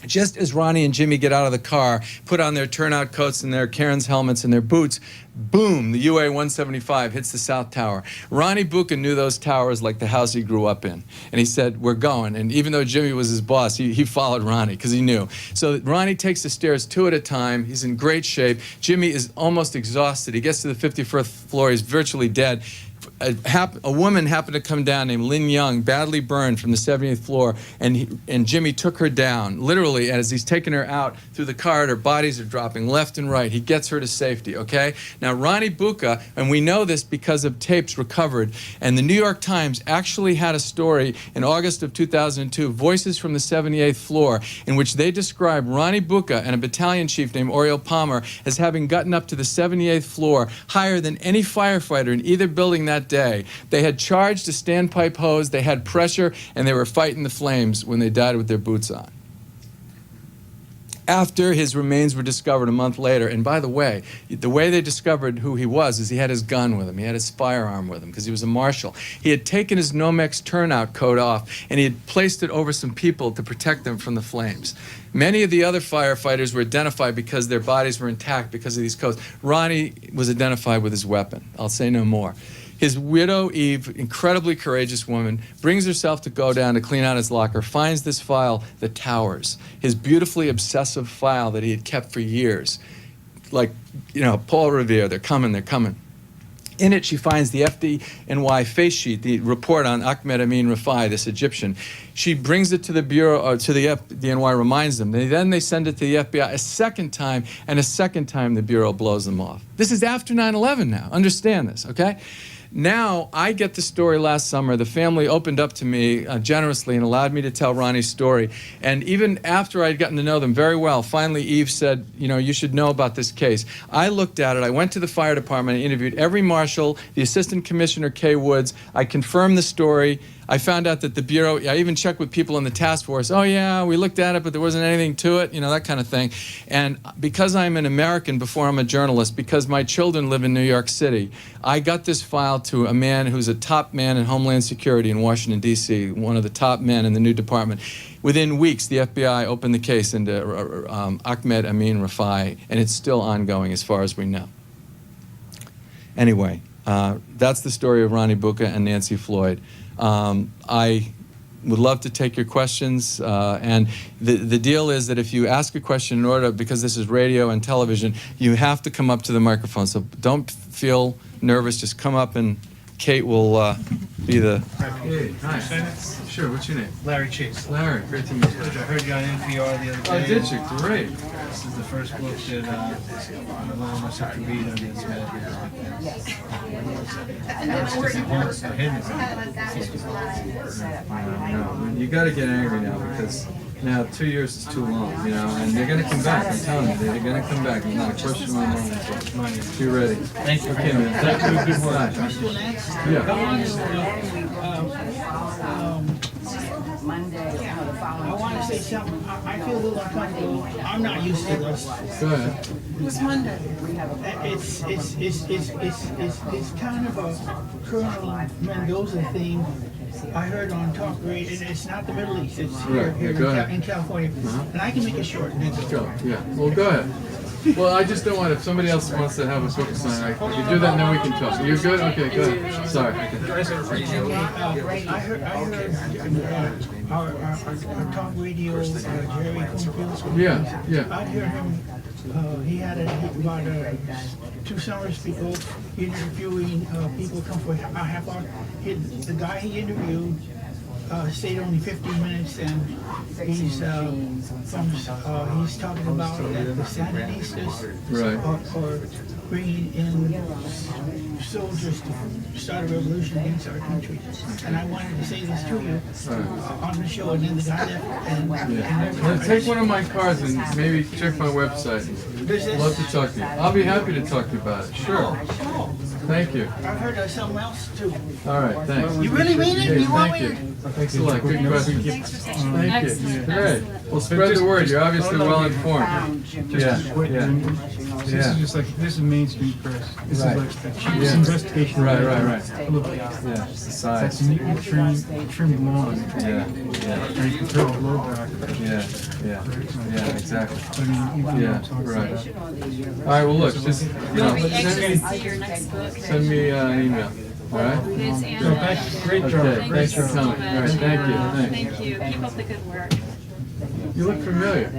[SPEAKER 2] Just as Ronnie and Jimmy get out of the car, put on their turnout coats and their Cairns helmets and their boots, boom, the UA-175 hits the South Tower. Ronnie Bucca knew those towers like the house he grew up in. And he said, we're going. And even though Jimmy was his boss, he followed Ronnie because he knew. So Ronnie takes the stairs 2 at a time. He's in great shape. Jimmy is almost exhausted. He gets to the 51st floor. He's virtually dead. A woman happened to come down named Lynn Young, badly burned from the 78th floor, and Jimmy took her down, literally, as he's taking her out through the corridor. Bodies are dropping left and right. He gets her to safety, okay? Now, Ronnie Bucca, and we know this because of tapes recovered, and the New York Times actually had a story in August of 2002, Voices from the 78th Floor, in which they describe Ronnie Bucca and a battalion chief named Oriel Palmer as having gotten up to the 78th floor higher than any firefighter in either building that day. They had charged a standpipe hose, they had pressure, and they were fighting the flames when they died with their boots on. After his remains were discovered a month later, and by the way they discovered who he was is he had his gun with him, he had his firearm with him because he was a marshal. He had taken his Nomex turnout coat off and he had placed it over some people to protect them from the flames. Many of the other firefighters were identified because their bodies were intact because of these coats. Ronnie was identified with his weapon. I'll say no more. His widow, Eve, incredibly courageous woman, brings herself to go down to clean out his locker, finds this file, The Towers, his beautifully obsessive file that he had kept for years. Like, you know, Paul Revere, they're coming, they're coming. In it, she finds the FDNY face sheet, the report on Ahmed Amin Rafai, this Egyptian. She brings it to the Bureau, to the FDNY, reminds them. Then they send it to the FBI a second time, and a second time the Bureau blows them off. This is after 9/11 now. Understand this, okay? Now, I get the story last summer. The family opened up to me generously and allowed me to tell Ronnie's story. And even after I'd gotten to know them very well, finally Eve said, you know, you should know about this case. I looked at it. I went to the fire department. I interviewed every marshal, the assistant commissioner, Kay Woods. I confirmed the story. I found out that the Bureau, I even checked with people in the task force. Oh, yeah, we looked at it, but there wasn't anything to it, you know, that kind of thing. And because I'm an American before I'm a journalist, because my children live in New York City, I got this file to a man who's a top man in Homeland Security in Washington, D.C., one of the top men in the new department. Within weeks, the FBI opened the case into Ahmed Amin Rafai, and it's still ongoing as far as we know. Anyway, that's the story of Ronnie Bucca and Nancy Floyd. I would love to take your questions, and the deal is that if you ask a question in order, because this is radio and television, you have to come up to the microphone, so don't feel nervous, just come up and Kate will be the... Hey, hi. Sure, what's your name?
[SPEAKER 3] Larry Chase.
[SPEAKER 2] Larry, great to meet you.
[SPEAKER 3] I heard you on NPR the other day.
[SPEAKER 2] Oh, did you? Great.
[SPEAKER 3] This is the first book that I took to read on this
[SPEAKER 2] No, you got to get angry now because now 2 years is too long, you know, and they're going to come back. I'm telling you, they're going to come back. It's not a question of my mind. So you're ready.
[SPEAKER 3] Thank you.
[SPEAKER 2] Okay, man. Thank you. Good work.
[SPEAKER 4] I want to say something. I feel a little uncomfortable. I'm not used to this.
[SPEAKER 2] Go ahead.
[SPEAKER 4] It's Monday. It's kind of a Colonel Mendoza thing. I heard on talk radio, and it's not the Middle East. It's here in California, and I can make it short.
[SPEAKER 2] Go. Yeah. Well, go ahead. Well, I just don't want, if somebody else wants to have a book sign, I can do that and then we can talk. You're good? Okay, go ahead. Sorry.
[SPEAKER 4] I heard our talk radio, Jerry Cornfield.
[SPEAKER 2] Yeah.
[SPEAKER 4] I heard him, he had about 2 summers ago, interviewing people come for a half hour. The guy he interviewed stayed only 15 minutes, and he's talking about the Sandinistas or bringing in soldiers to start a revolution against our country. And I wanted to say this to you on the show, and then the guy left.
[SPEAKER 2] Take one of my cards and maybe check my website. I'd love to talk to you. I'll be happy to talk to you about it. Sure. Thank you.
[SPEAKER 4] I've heard of something else too.
[SPEAKER 2] All right, thanks.
[SPEAKER 4] You really mean it? You want me?
[SPEAKER 2] Thanks a lot. Good question. Thank you. Great. Well, spread the word. You're obviously well informed.
[SPEAKER 3] Just a quick This is just like, this is mainstream press. This
[SPEAKER 2] Right.
[SPEAKER 3] is like the chief's investigation.
[SPEAKER 2] Right.
[SPEAKER 3] Look,
[SPEAKER 2] Yeah, it's the
[SPEAKER 3] it's
[SPEAKER 2] size.
[SPEAKER 3] neatly trimmed lawn.
[SPEAKER 2] Yeah.
[SPEAKER 3] And you can tell the blowback.
[SPEAKER 2] Yeah, exactly.
[SPEAKER 3] I mean, you can
[SPEAKER 2] Yeah,
[SPEAKER 3] talk
[SPEAKER 2] right.
[SPEAKER 3] about it.
[SPEAKER 2] All right, well, look, just, send me an email, all right?
[SPEAKER 3] So, great job.
[SPEAKER 2] Okay,
[SPEAKER 3] Great
[SPEAKER 2] thanks for
[SPEAKER 3] job.
[SPEAKER 2] coming. All right, thank you, thanks.
[SPEAKER 5] Thank you. Keep up the good work.
[SPEAKER 2] You look familiar.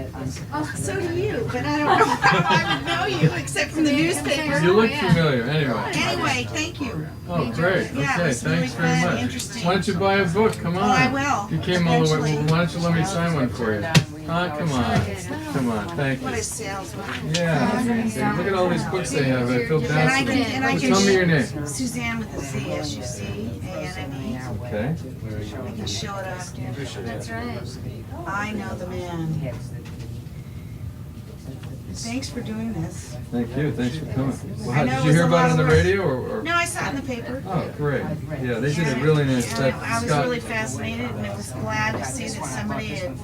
[SPEAKER 6] Oh, so do you, but I don't know how I would know you except from the newspaper.
[SPEAKER 2] You look familiar, anyway.
[SPEAKER 6] Anyway, thank you.
[SPEAKER 2] Oh, great,
[SPEAKER 6] Yeah,
[SPEAKER 2] okay,
[SPEAKER 6] it's really
[SPEAKER 2] thanks very
[SPEAKER 6] fun,
[SPEAKER 2] much.
[SPEAKER 6] interesting.
[SPEAKER 2] Why don't you buy a book, come on.
[SPEAKER 6] Oh, I will,
[SPEAKER 2] You came all the way,
[SPEAKER 6] eventually.
[SPEAKER 2] why don't you let me sign one for you? Come on, thank
[SPEAKER 6] What a
[SPEAKER 2] you.
[SPEAKER 6] salesman.
[SPEAKER 2] Yeah, look at all these books they have, I feel
[SPEAKER 6] And I
[SPEAKER 2] bad.
[SPEAKER 6] can,
[SPEAKER 2] Well, tell me your name.
[SPEAKER 6] Suzanne with a Z, S-U-Z-A-N-N-E.
[SPEAKER 2] Okay.
[SPEAKER 6] I can show it off.
[SPEAKER 5] That's right.
[SPEAKER 6] I know the man. Thanks for doing this.
[SPEAKER 2] Thank you, thanks for coming. Well,
[SPEAKER 6] I know
[SPEAKER 2] did
[SPEAKER 6] it
[SPEAKER 2] you
[SPEAKER 6] was
[SPEAKER 2] hear
[SPEAKER 6] a
[SPEAKER 2] about
[SPEAKER 6] lot
[SPEAKER 2] it on the
[SPEAKER 6] of work.
[SPEAKER 2] radio or?
[SPEAKER 6] No, I saw it in the paper.
[SPEAKER 2] Oh, great. Yeah, they did a really nice,
[SPEAKER 6] And
[SPEAKER 2] that
[SPEAKER 6] I was
[SPEAKER 2] Scott,
[SPEAKER 6] really fascinated and I was glad to see that somebody had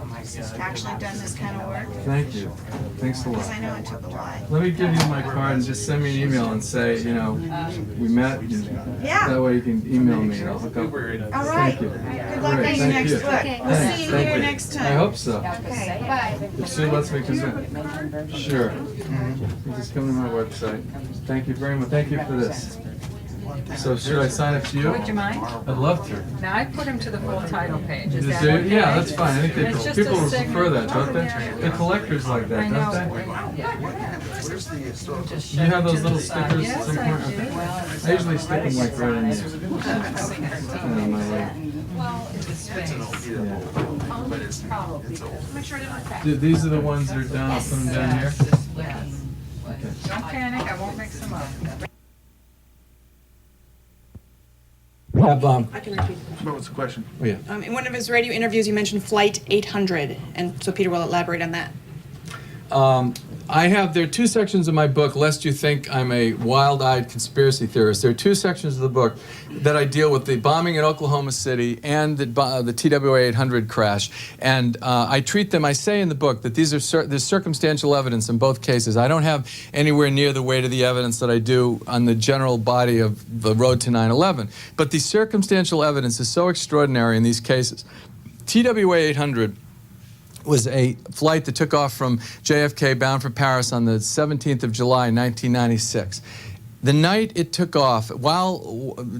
[SPEAKER 6] actually done this kind of work.
[SPEAKER 2] thank you. Thanks a
[SPEAKER 6] Because I
[SPEAKER 2] lot.
[SPEAKER 6] know it took a lot.
[SPEAKER 2] Let me give you my card and just send me an email and say, you know, we met.
[SPEAKER 6] Yeah.
[SPEAKER 2] That way you can email me and I'll hook up.
[SPEAKER 6] All right.
[SPEAKER 2] Thank you.
[SPEAKER 6] Good luck
[SPEAKER 2] Great,
[SPEAKER 6] on your
[SPEAKER 2] thank
[SPEAKER 6] next
[SPEAKER 2] you.
[SPEAKER 6] book.
[SPEAKER 5] Okay.
[SPEAKER 6] We'll
[SPEAKER 2] Thanks,
[SPEAKER 6] see you
[SPEAKER 2] thank
[SPEAKER 6] here
[SPEAKER 2] you.
[SPEAKER 6] next
[SPEAKER 2] I
[SPEAKER 6] time.
[SPEAKER 2] hope so.
[SPEAKER 6] Okay.
[SPEAKER 5] Bye.
[SPEAKER 2] If Sue lets me come in. Sure. You just come to my website. Thank you very much. Thank you for this. So should I sign it to you?
[SPEAKER 7] Would you mind?
[SPEAKER 2] I'd love to.
[SPEAKER 7] Now, I put him to the full title page, is
[SPEAKER 2] Just
[SPEAKER 7] that
[SPEAKER 2] do-
[SPEAKER 7] okay?
[SPEAKER 2] Yeah, that's fine. I think
[SPEAKER 7] It's just
[SPEAKER 2] people
[SPEAKER 7] a
[SPEAKER 2] will
[SPEAKER 7] signature.
[SPEAKER 2] prefer that, don't they? The collectors like that,
[SPEAKER 7] I know.
[SPEAKER 2] don't they?
[SPEAKER 7] Just
[SPEAKER 2] Do you have
[SPEAKER 7] shove it
[SPEAKER 2] those
[SPEAKER 7] to
[SPEAKER 2] little
[SPEAKER 7] the side.
[SPEAKER 2] stickers at
[SPEAKER 7] Yes,
[SPEAKER 2] some
[SPEAKER 7] I
[SPEAKER 2] point?
[SPEAKER 7] do.
[SPEAKER 2] Okay. I usually stick them like right in here. On my leg.
[SPEAKER 7] The space.
[SPEAKER 2] Yeah.
[SPEAKER 7] Make sure I didn't look back.
[SPEAKER 2] These are the ones that are down, I'll put them down here.
[SPEAKER 7] Yes. Don't panic, I won't mix them up.
[SPEAKER 2] Have,
[SPEAKER 8] I can repeat.
[SPEAKER 3] What was the question?
[SPEAKER 2] oh yeah.
[SPEAKER 8] In one of his radio interviews, you mentioned Flight 800, and so Peter will elaborate on that.
[SPEAKER 2] There are two sections of my book, lest you think I'm a wild-eyed conspiracy theorist. There are two sections of the book that I deal with the bombing in Oklahoma City and the TWA 800 crash. And I treat them, I say in the book that there's circumstantial evidence in both cases. I don't have anywhere near the weight of the evidence that I do on the general body of the road to 9/11. But the circumstantial evidence is so extraordinary in these cases. TWA 800 was a flight that took off from JFK bound for Paris on the 17th of July, 1996. The night it took off,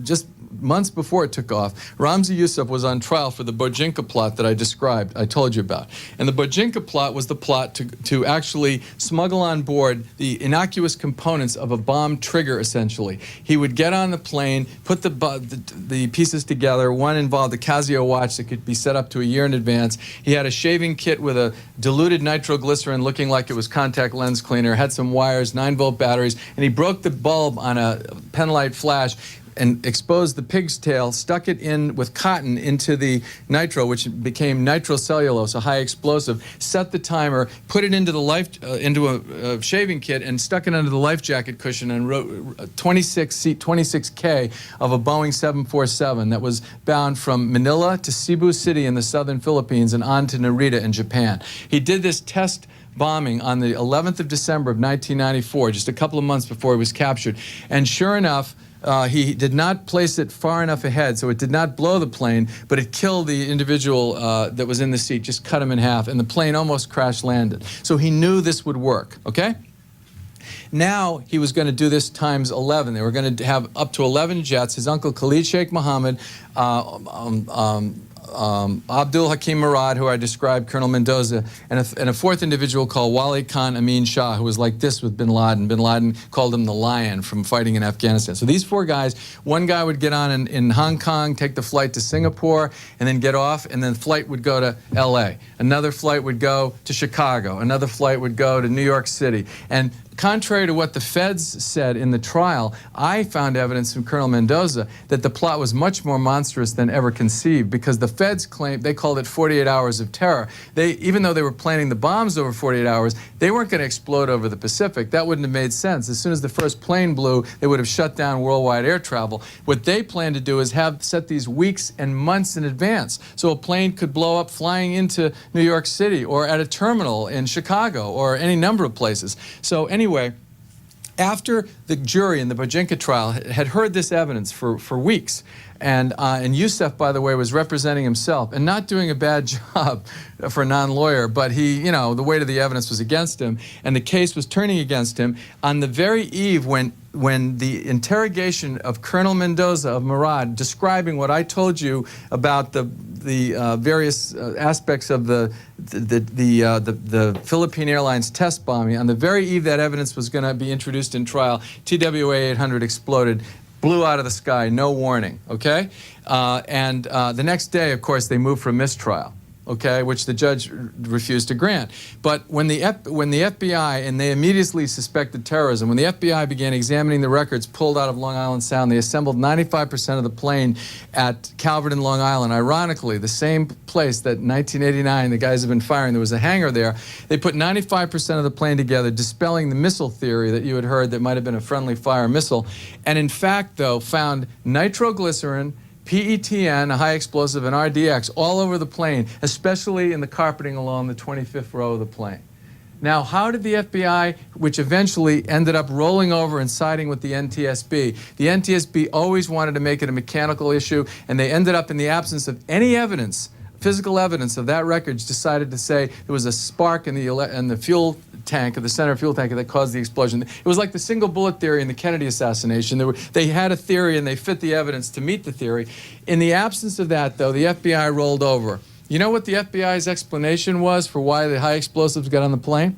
[SPEAKER 2] just months before it took off, Ramzi Youssef was on trial for the Bojinka plot that I described, I told you about. And the Bojinka plot was the plot to actually smuggle on board the innocuous components of a bomb trigger, essentially. He would get on the plane, put the pieces together. One involved a Casio watch that could be set up to a year in advance. He had a shaving kit with a diluted nitroglycerin looking like it was contact lens cleaner, had some wires, 9-volt batteries, and he broke the bulb on a penlight flash and exposed the pig's tail, stuck it in with cotton into the nitro, which became nitrocellulose, a high explosive, set the timer, put it into into a shaving kit, and stuck it under the life jacket cushion and wrote 26K of a Boeing 747 that was bound from Manila to Cebu City in the southern Philippines and on to Narita in Japan. He did this test bombing on the 11th of December of 1994, just a couple of months before he was captured. And sure enough, he did not place it far enough ahead, so it did not blow the plane, but it killed the individual that was in the seat, just cut him in half, and the plane almost crash landed. So he knew this would work, okay? Now he was going to do this times 11. They were going to have up to 11 jets. His uncle Khalid Sheikh Mohammed, Abdul Hakim Murad, who I described, Colonel Mendoza, and a fourth individual called Wali Khan Amin Shah, who was like this with bin Laden. Bin Laden called him the lion from fighting in Afghanistan. So these four guys, one guy would get on in Hong Kong, take the flight to Singapore, and then get off, and then the flight would go to LA. Another flight would go to Chicago. Another flight would go to New York City. And contrary to what the feds said in the trial, I found evidence from Colonel Mendoza that the plot was much more monstrous than ever conceived, because the feds claimed, they called it 48 hours of terror. Even though they were planning the bombs over 48 hours, they weren't going to explode over the Pacific. That wouldn't have made sense. As soon as the first plane blew, they would have shut down worldwide air travel. What they planned to do is set these weeks and months in advance, so a plane could blow up flying into New York City or at a terminal in Chicago or any number of places. So anyway, After the jury in the Bojinka trial had heard this evidence for weeks, and Youssef, by the way, was representing himself and not doing a bad job for a non-lawyer, but he, you know, the weight of the evidence was against him, and the case was turning against him. On the very eve when the interrogation of Colonel Mendoza of Murad, describing what I told you about the various aspects of the Philippine Airlines test bombing, on the very eve that evidence was going to be introduced in trial, TWA 800 exploded, blew out of the sky, no warning, okay? And the next day, of course, they moved for a mistrial, okay, which the judge refused to grant. But when the FBI, and they immediately suspected terrorism, when the FBI began examining the records pulled out of Long Island Sound, they assembled 95% of the plane at Calverton, Long Island. Ironically, the same place that in 1989 the guys have been firing. There was a hangar there. They put 95% of the plane together, dispelling the missile theory that you had heard that might have been a friendly fire missile. And in fact, though, found nitroglycerin, PETN, a high explosive, and RDX all over the plane, especially in the carpeting along the 25th row of the plane. Now, how did the FBI, which eventually ended up rolling over and siding with the NTSB, the NTSB always wanted to make it a mechanical issue, and they ended up, in the absence of any evidence, physical evidence of that wreckage, decided to say there was a spark in the fuel tank, of the center fuel tank, that caused the explosion. It was like the single bullet theory in the Kennedy assassination. They had a theory and they fit the evidence to meet the theory. In the absence of that, though, the FBI rolled over. You know what the FBI's explanation was for why the high explosives got on the plane?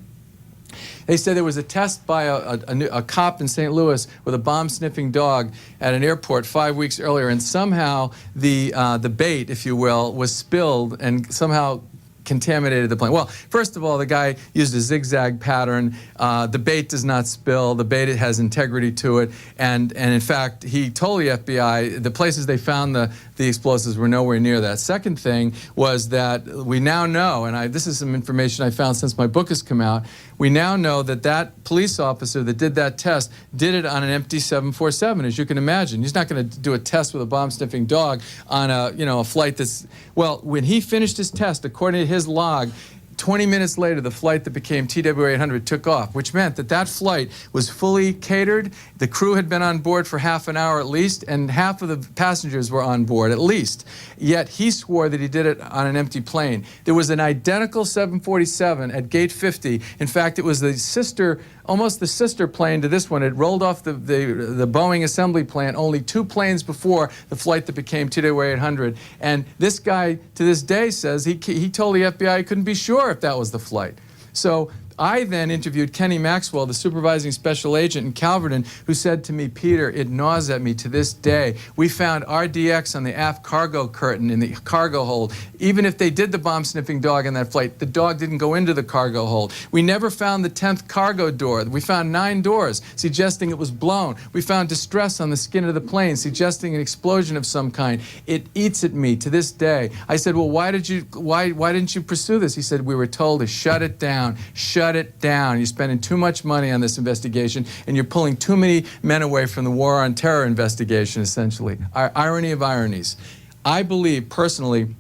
[SPEAKER 2] They said there was a test by a cop in St. Louis with a bomb-sniffing dog at an airport 5 weeks earlier, and somehow the bait, if you will, was spilled and somehow contaminated the plane. Well, first of all, the guy used a zigzag pattern. The bait does not spill. The bait has integrity to it. And in fact, he told the FBI the places they found the explosives were nowhere near that. Second thing was that we now know, and this is some information I found since my book has come out, we now know that that police officer that did that test did it on an empty 747, as you can imagine. He's not going to do a test with a bomb-sniffing dog on a flight that's, well, when he finished his test, according to his log, 20 minutes later, the flight that became TWA 800 took off, which meant that that flight was fully catered. The crew had been on board for half an hour at least, and half of the passengers were on board at least. Yet he swore that he did it on an empty plane. There was an identical 747 at gate 50. In fact, it was the sister, almost the sister plane to this one. It rolled off the Boeing assembly plant only 2 planes before the flight that became TWA 800. And this guy, to this day, says he told the FBI he couldn't be sure if that was the flight. So I then interviewed Kenny Maxwell, the supervising special agent in Calverton, who said to me, Peter, it gnaws at me to this day. We found RDX on the aft cargo curtain in the cargo hold. Even if they did the bomb-sniffing dog on that flight, the dog didn't go into the cargo hold. We never found the 10th cargo door. We found 9 doors, suggesting it was blown. We found distress on the skin of the plane, suggesting an explosion of some kind. It eats at me to this day. I said, well, why didn't you pursue this? He said, we were told to shut it down. Shut it down. You're spending too much money on this investigation, and you're pulling too many men away from the war on terror investigation, essentially. Irony of ironies. I believe, personally,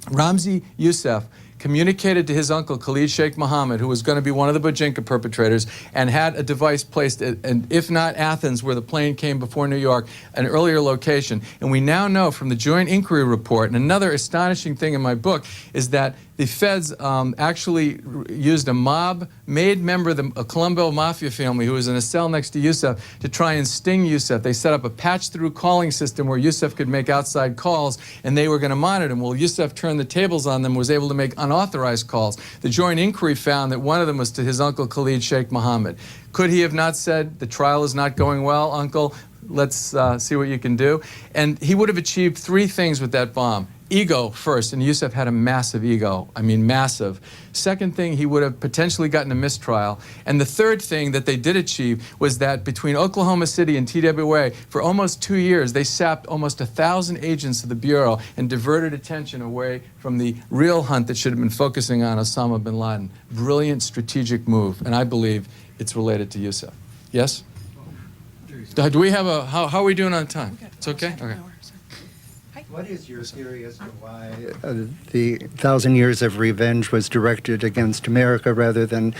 [SPEAKER 2] Ramzi Youssef communicated to his uncle, Khalid Sheikh Mohammed, who was going to be one of the Bojinka perpetrators, and had a device placed at, and if not Athens, where the plane came before New York, an earlier location. And we now know from the Joint Inquiry Report, and another astonishing thing in my book, is that the feds actually used a mob-made member of the Colombo Mafia family who was in a cell next to Youssef to try and sting Youssef. They set up a patch-through calling system where Youssef could make outside calls, and they were going to monitor him. Well, Youssef turned the tables on them and was able to make unauthorized calls. The Joint Inquiry found that one of them was to his uncle Khalid Sheikh Mohammed. Could he have not said, the trial is not going well, uncle? Let's see what you can do. And he would have achieved 3 things with that bomb. Ego first, and Youssef had a massive ego. I mean, massive. Second thing, he would have potentially gotten a mistrial. And the third thing that they did achieve was that between Oklahoma City and TWA, for almost 2 years, they sapped almost 1,000 agents of the Bureau and diverted attention away from the real hunt that should have been focusing on Osama bin Laden. Brilliant strategic move, and I believe it's related to Youssef. Yes? Do we have a, how are we doing on time? It's okay? Okay.
[SPEAKER 9] What is your theory as to why the 1,000 Years of Revenge was directed against America rather than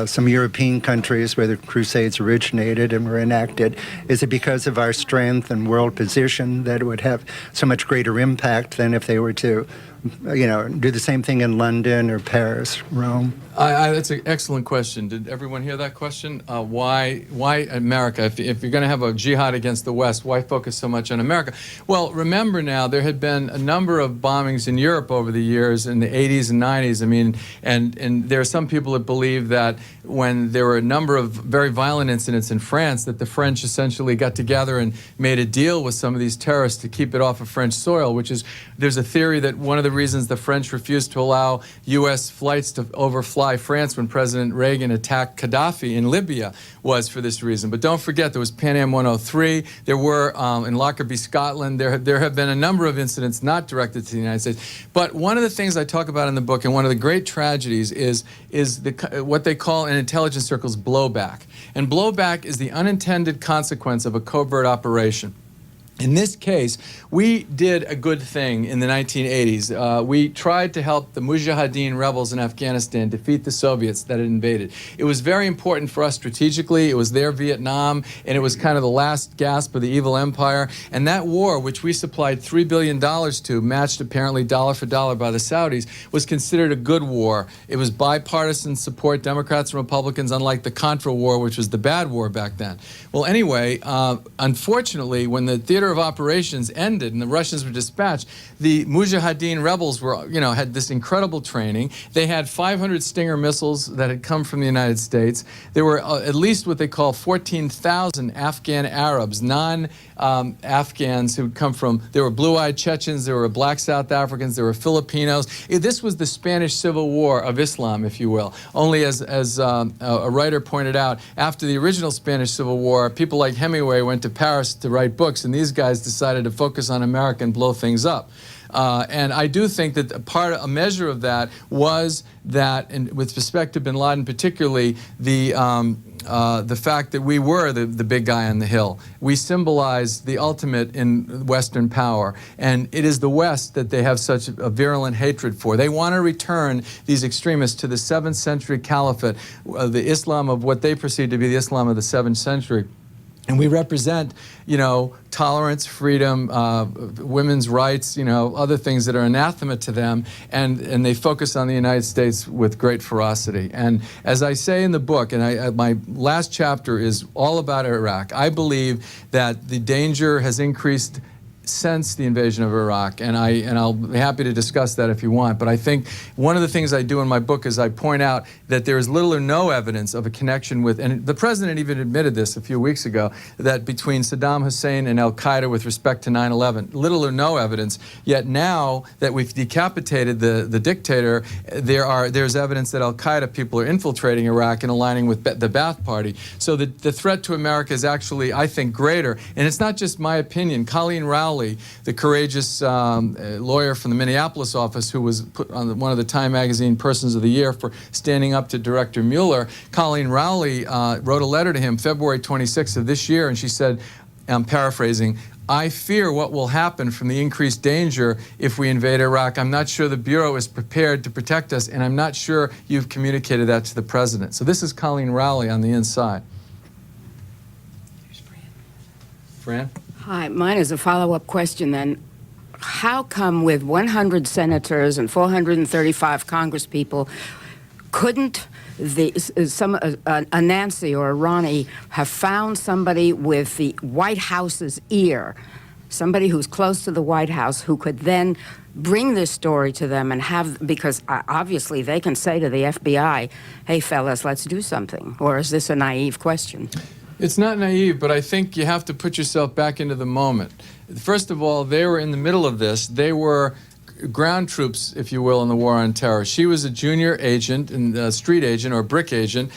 [SPEAKER 9] some European countries where the Crusades originated and were enacted? Is it because of our strength and world position that it would have so much greater impact than if they were to, do the same thing in London or Paris, Rome?
[SPEAKER 2] That's an excellent question. Did everyone hear that question? Why America? If you're going to have a jihad against the West, why focus so much on America? Well, remember now, there had been a number of bombings in Europe over the years, in the 80s and 90s. I mean, and there are some people that believe that when there were a number of very violent incidents in France, that the French essentially got together and made a deal with some of these terrorists to keep it off of French soil, there's a theory that one of the reasons the French refused to allow U.S. flights to overfly France when President Reagan attacked Gaddafi in Libya was for this reason. But don't forget, there was Pan Am 103. There were, in Lockerbie, Scotland, there have been a number of incidents not directed to the United States. But one of the things I talk about in the book, and one of the great tragedies, is what they call in intelligence circles blowback. And blowback is the unintended consequence of a covert operation. In this case, we did a good thing in the 1980s. We tried to help the Mujahideen rebels in Afghanistan defeat the Soviets that had invaded. It was very important for us strategically. It was their Vietnam, and it was kind of the last gasp of the evil empire. And that war, which we supplied $3 billion to, matched apparently dollar for dollar by the Saudis, was considered a good war. It was bipartisan support, Democrats and Republicans, unlike the Contra War, which was the bad war back then. Well, anyway, unfortunately, when the theater of operations ended and the Russians were dispatched, the Mujahideen rebels were, had this incredible training. They had 500 Stinger missiles that had come from the United States. There were at least what they call 14,000 Afghan Arabs, non-Afghans who had come from, there were blue-eyed Chechens, there were black South Africans, there were Filipinos. This was the Spanish Civil War of Islam, if you will. Only as a writer pointed out, after the original Spanish Civil War, people like Hemingway went to Paris to write books, and these guys decided to focus on America and blow things up. And I do think that a measure of that was that, and with respect to bin Laden particularly, the fact that we were the big guy on the hill. We symbolized the ultimate in Western power, and it is the West that they have such a virulent hatred for. They want to return these extremists to the 7th century caliphate, the Islam of what they perceive to be the Islam of the 7th century. And we represent, tolerance, freedom, women's rights, other things that are anathema to them, and they focus on the United States with great ferocity. And as I say in the book, and my last chapter is all about Iraq, I believe that the danger has increased since the invasion of Iraq, and I'll be happy to discuss that if you want. But I think one of the things I do in my book is I point out that there is little or no evidence of a connection with, and the president even admitted this a few weeks ago, that between Saddam Hussein and Al-Qaeda with respect to 9/11, little or no evidence. Yet now that we've decapitated the dictator, there's evidence that Al-Qaeda people are infiltrating Iraq and aligning with the Ba'ath Party. So the threat to America is actually, I think, greater. And it's not just my opinion. Colleen Rowley, the courageous lawyer from the Minneapolis office who was put on one of the Time Magazine Persons of the Year for standing up to Director Mueller, Colleen Rowley wrote a letter to him February 26th of this year, and she said, I'm paraphrasing, I fear what will happen from the increased danger if we invade Iraq. I'm not sure the Bureau is prepared to protect us, and I'm not sure you've communicated that to the President. So this is Colleen Rowley on the inside. Fran?
[SPEAKER 10] Hi, mine is a follow-up question then. How come with 100 senators and 435 congresspeople, couldn't a Nancy or a Ronnie have found somebody with the White House's ear, somebody who's close to the White House, who could then bring this story to them and have, because obviously they can say to the FBI, hey fellas, let's do something? Or is this a naive question?
[SPEAKER 2] It's not naive, but I think you have to put yourself back into the moment. First of all, they were in the middle of this. They were ground troops, if you will, in the war on terror. She was a junior agent, and street agent or brick agent.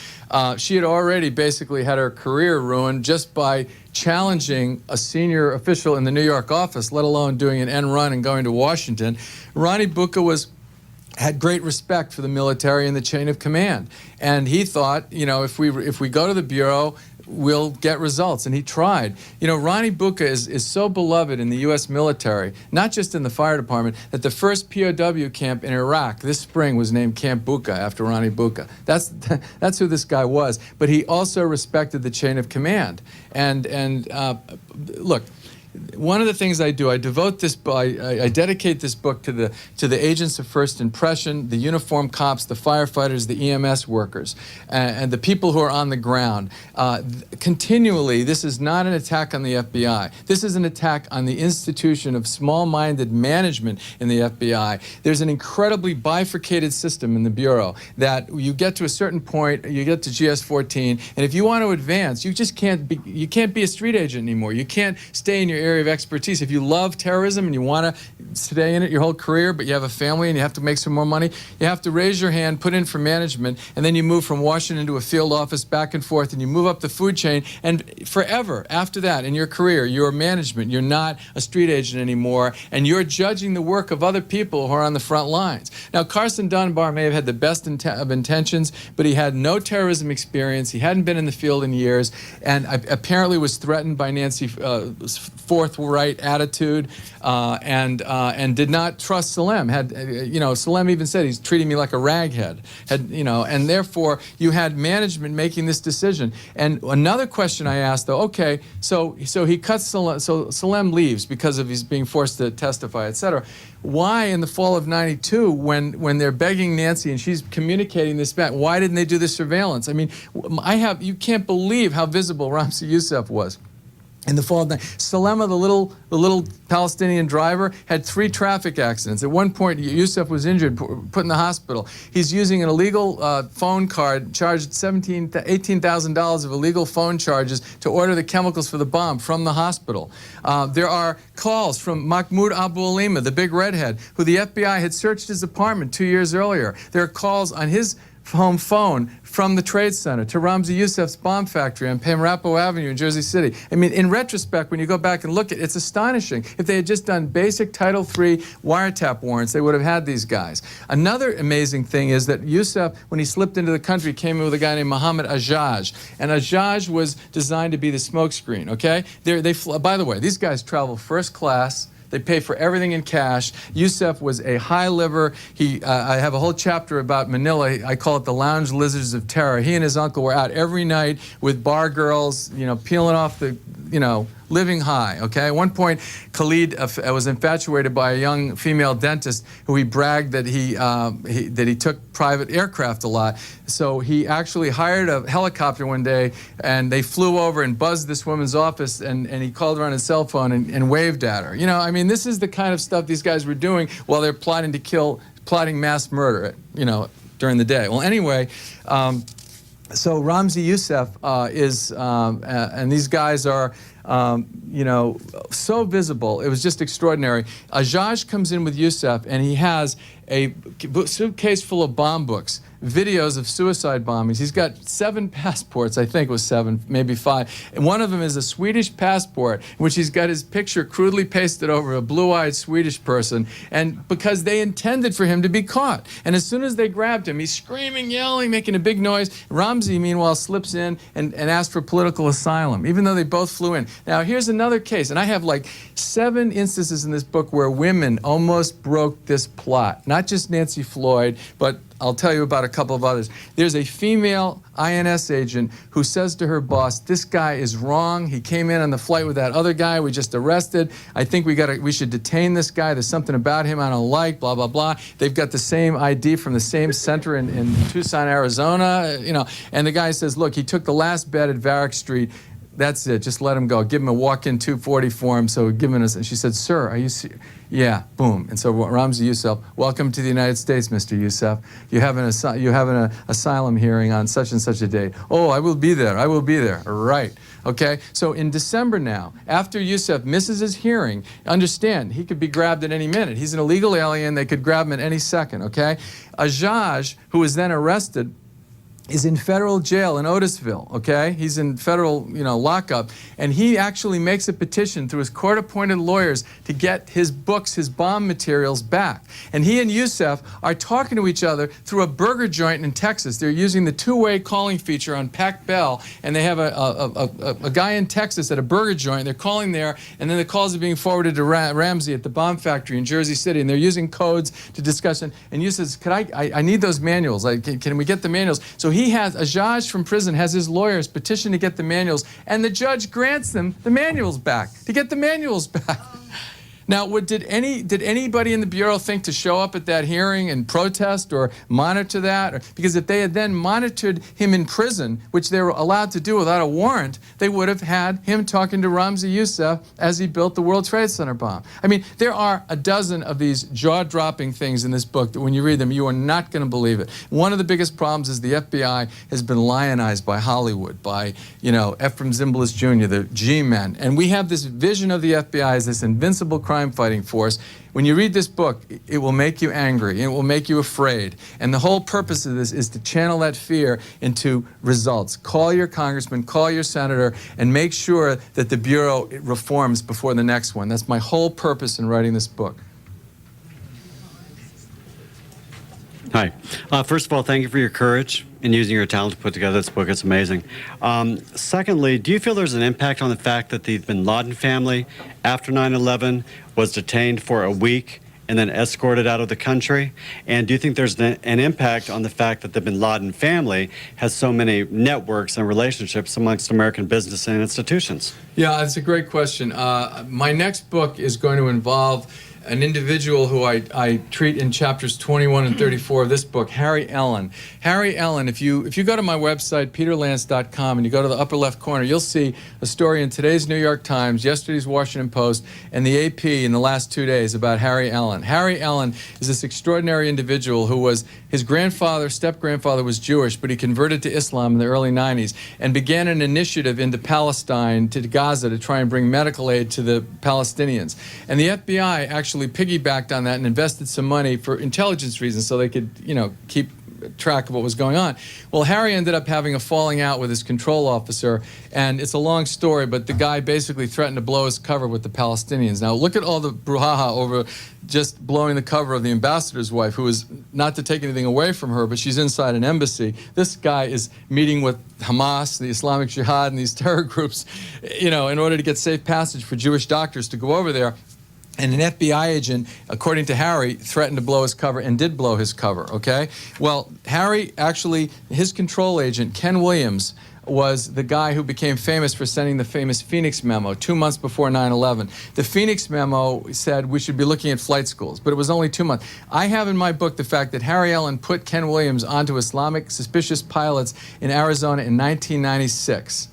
[SPEAKER 2] She had already basically had her career ruined just by challenging a senior official in the New York office, let alone doing an end run and going to Washington. Ronnie Bucca had great respect for the military and the chain of command. And he thought, if we go to the Bureau, we'll get results. And he tried. You know, Ronnie Bucca is so beloved in the U.S. military, not just in the fire department, that the first POW camp in Iraq this spring was named Camp Bucca after Ronnie Bucca. That's who this guy was. But he also respected the chain of command. And look, one of the things I do, I devote this, I dedicate this book to the agents of first impression, the uniformed cops, the firefighters, the EMS workers, and the people who are on the ground. Continually, this is not an attack on the FBI. This is an attack on the institution of small-minded management in the FBI. There's an incredibly bifurcated system in the Bureau that you get to a certain point, you get to GS-14, and if you want to advance, you just can't be a street agent anymore. You can't stay in your area of expertise. If you love terrorism and you want to stay in it your whole career, but you have a family and you have to make some more money, you have to raise your hand, put in for management, and then you move from Washington to a field office back and forth, and you move up the food chain, and forever after that in your career, you're management. You're not a street agent anymore, and you're judging the work of other people who are on the front lines. Now, Carson Dunbar may have had the best of intentions, but he had no terrorism experience. He hadn't been in the field in years, and apparently was threatened by Nancy forthright attitude, and did not trust Salem. Salem even said he's treating me like a raghead. And therefore you had management making this decision. And another question I asked, though, okay, so he cuts Salem, so Salem leaves because of his being forced to testify, etc. Why in the fall of '92, when they're begging Nancy and she's communicating this back, why didn't they do the surveillance? I mean, you can't believe how visible Ramzi Youssef was. In the fall of Salema, the little Palestinian driver, had 3 traffic accidents. At one point, Youssef was injured, put in the hospital. He's using an illegal phone card, charged $18,000 of illegal phone charges to order the chemicals for the bomb from the hospital. There are calls from Mahmoud Abu Alima, the big redhead, who the FBI had searched his apartment 2 years earlier. There are calls on his home phone from the Trade Center to Ramzi Youssef's bomb factory on Pamrapo Avenue in Jersey City. I mean, in retrospect, when you go back and look at it, it's astonishing. If they had just done basic Title III wiretap warrants, they would have had these guys. Another amazing thing is that Youssef, when he slipped into the country, came in with a guy named Mohammed Ajaj. And Ajaj was designed to be the smokescreen, okay? By the way, these guys travel first class. They pay for everything in cash. Youssef was a high liver. I have a whole chapter about Manila. I call it the lounge lizards of terror. He and his uncle were out every night with bar girls, peeling off the, living high, okay? At one point, Khalid was infatuated by a young female dentist who he bragged that he took private aircraft a lot. So he actually hired a helicopter one day, and they flew over and buzzed this woman's office, and he called her on his cell phone and waved at her. I mean, this is the kind of stuff these guys were doing while they're plotting mass murder, during the day. Well, anyway, so Ramzi Youssef and these guys are, so visible. It was just extraordinary. Ajaj comes in with Youssef, and he has a suitcase full of bomb books, videos of suicide bombings. He's got 7 passports, I think it was 7, maybe 5. And one of them is a Swedish passport, in which he's got his picture crudely pasted over a blue-eyed Swedish person, and because they intended for him to be caught. And as soon as they grabbed him, he's screaming, yelling, making a big noise. Ramzi, meanwhile, slips in and asks for political asylum, even though they both flew in. Now, here's another case, and I have like 7 instances in this book where women almost broke this plot. Not just Nancy Floyd, but I'll tell you about a couple of others. There's a female INS agent who says to her boss, "This guy is wrong. He came in on the flight with that other guy we just arrested. I think we should detain this guy. There's something about him I don't like, blah, blah, blah." They've got the same ID from the same center in Tucson, Arizona, and the guy says, "Look, he took the last bed at Varick Street. That's it. Just let him go. Give him a walk-in 240 form." So give him and she said, "Sir, are you serious?" Yeah, boom. And so Ramzi Youssef, "Welcome to the United States, Mr. Youssef. You have an asylum hearing on such and such a date." "Oh, I will be there. I will be there." Right. Okay. So in December now, after Youssef misses his hearing, understand he could be grabbed at any minute. He's an illegal alien. They could grab him at any second. Okay. Ajaj, who was then arrested, is in federal jail in Otisville, okay? He's in federal, lockup, and he actually makes a petition through his court-appointed lawyers to get his books, his bomb materials back. And he and Youssef are talking to each other through a burger joint in Texas. They're using the two-way calling feature on Pac Bell, and they have a guy in Texas at a burger joint. They're calling there, and then the calls are being forwarded to Ramsey at the bomb factory in Jersey City, and they're using codes to discuss it. And Youssef says, I need those manuals. Can we get the manuals? So he has, Ajaj from prison has his lawyers petition to get the manuals, and the judge grants them the manuals back, to get the manuals back. Now, did anybody in the Bureau think to show up at that hearing and protest or monitor that? Because if they had then monitored him in prison, which they were allowed to do without a warrant, they would have had him talking to Ramzi Youssef as he built the World Trade Center bomb. I mean, there are a dozen of these jaw-dropping things in this book that when you read them, you are not going to believe it. One of the biggest problems is the FBI has been lionized by Hollywood, by, Ephraim Zimbalist Jr., the G-men. And we have this vision of the FBI as this invincible crime-fighting force. When you read this book, it will make you angry, it will make you afraid. And the whole purpose of this is to channel that fear into results. Call your congressman, call your senator, and make sure that the Bureau reforms before the next one. That's my whole purpose in writing this book.
[SPEAKER 11] Hi. First of all, thank you for your courage in using your talent to put together this book. It's amazing. Secondly, do you feel there's an impact on the fact that the bin Laden family, after 9/11, was detained for a week and then escorted out of the country? And do you think there's an impact on the fact that the bin Laden family has so many networks and relationships amongst American business and institutions?
[SPEAKER 2] Yeah, that's a great question. My next book is going to involve an individual who I treat in chapters 21 and 34 of this book, Harry Ellen. Harry Ellen, if you go to my website, peterlance.com, and you go to the upper left corner, you'll see a story in today's New York Times, yesterday's Washington Post, and the AP in the last 2 days about Harry Ellen. Harry Ellen is this extraordinary individual who was, his grandfather, step-grandfather was Jewish, but he converted to Islam in the early 90s and began an initiative into Palestine, to Gaza, to try and bring medical aid to the Palestinians. And the FBI actually piggybacked on that and invested some money for intelligence reasons so they could, keep track of what was going on. Well, Harry ended up having a falling out with his control officer, and it's a long story, but the guy basically threatened to blow his cover with the Palestinians. Now, look at all the brouhaha over just blowing the cover of the ambassador's wife, who is, not to take anything away from her, but she's inside an embassy. This guy is meeting with Hamas, the Islamic Jihad, and these terror groups, in order to get safe passage for Jewish doctors to go over there. And an FBI agent, according to Harry, threatened to blow his cover and did blow his cover, okay? Well, Harry actually, his control agent, Ken Williams, was the guy who became famous for sending the famous Phoenix memo 2 months before 9/11. The Phoenix memo said we should be looking at flight schools, but it was only 2 months. I have in my book the fact that Harry Ellen put Ken Williams onto Islamic suspicious pilots in Arizona in 1996,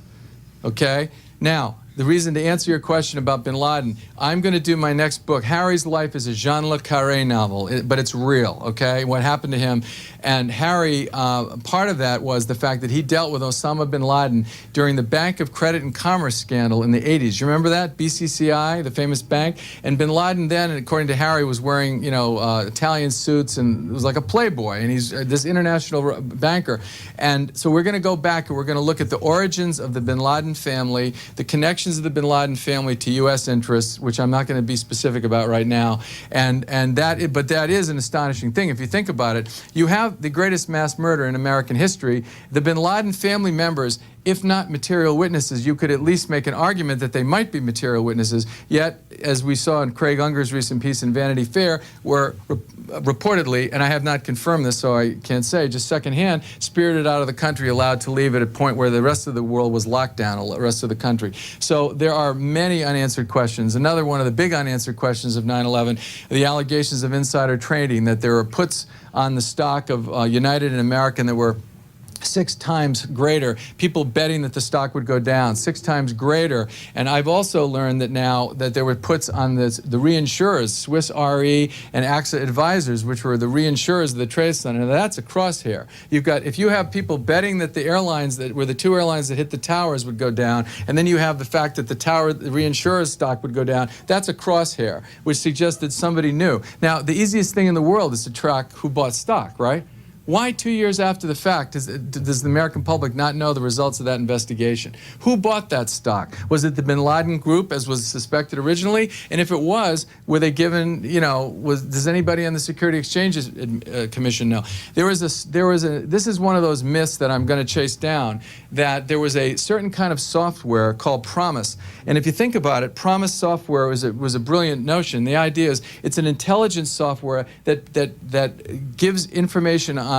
[SPEAKER 2] okay? Now, the reason to answer your question about bin Laden, I'm going to do my next book. Harry's life is a Jean Le Carré novel, but it's real, okay? What happened to him. And Harry, part of that was the fact that he dealt with Osama bin Laden during the Bank of Credit and Commerce scandal in the 80s. You remember that? BCCI, the famous bank? And bin Laden then, according to Harry, was wearing, Italian suits and was like a playboy. And he's this international banker. And so we're going to go back and we're going to look at the origins of the bin Laden family, the connections of the bin Laden family to U.S. interests, which I'm not going to be specific about right now, but that is an astonishing thing. If you think about it, you have the greatest mass murder in American history. The bin Laden family members, if not material witnesses, you could at least make an argument that they might be material witnesses, yet, as we saw in Craig Unger's recent piece in Vanity Fair, were reportedly, and I have not confirmed this, so I can't say, just secondhand, spirited out of the country, allowed to leave at a point where the rest of the world was locked down, the rest of the country. So there are many unanswered questions. Another one of the big unanswered questions of 9/11, the allegations of insider trading, that there were puts on the stock of United and American that were 6 times greater, people betting that the stock would go down, 6 times greater. And I've also learned that now that there were puts on the reinsurers, Swiss Re and AXA Advisors, which were the reinsurers of the Trade Center. Now that's a crosshair. If you have people betting that the airlines that were the 2 airlines that hit the towers would go down, and then you have the fact that the reinsurers stock would go down, that's a crosshair, which suggests that somebody knew. Now, the easiest thing in the world is to track who bought stock, right? Why 2 years after the fact does the American public not know the results of that investigation? Who bought that stock? Was it the bin Laden group, as was suspected originally? And if it was, were they given, does anybody on the Security Exchanges Commission know? This is one of those myths that I'm going to chase down, that there was a certain kind of software called Promise. And if you think about it, Promise software was a brilliant notion. The idea is it's an intelligence software that gives information on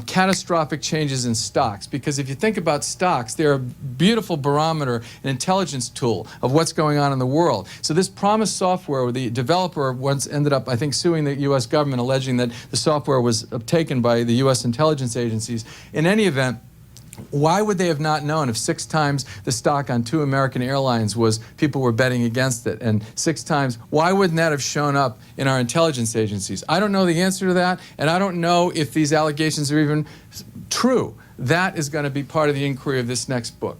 [SPEAKER 2] catastrophic changes in stocks. Because if you think about stocks, they're a beautiful barometer, an intelligence tool of what's going on in the world. So this Promise software, the developer once ended up, I think, suing the U.S. government, alleging that the software was obtaken by the U.S. intelligence agencies. In any event, why would they have not known if 6 times the stock on 2 American airlines was people were betting against it, and 6 times, why wouldn't that have shown up in our intelligence agencies? I don't know the answer to that, and I don't know if these allegations are even true. That is going to be part of the inquiry of this next book.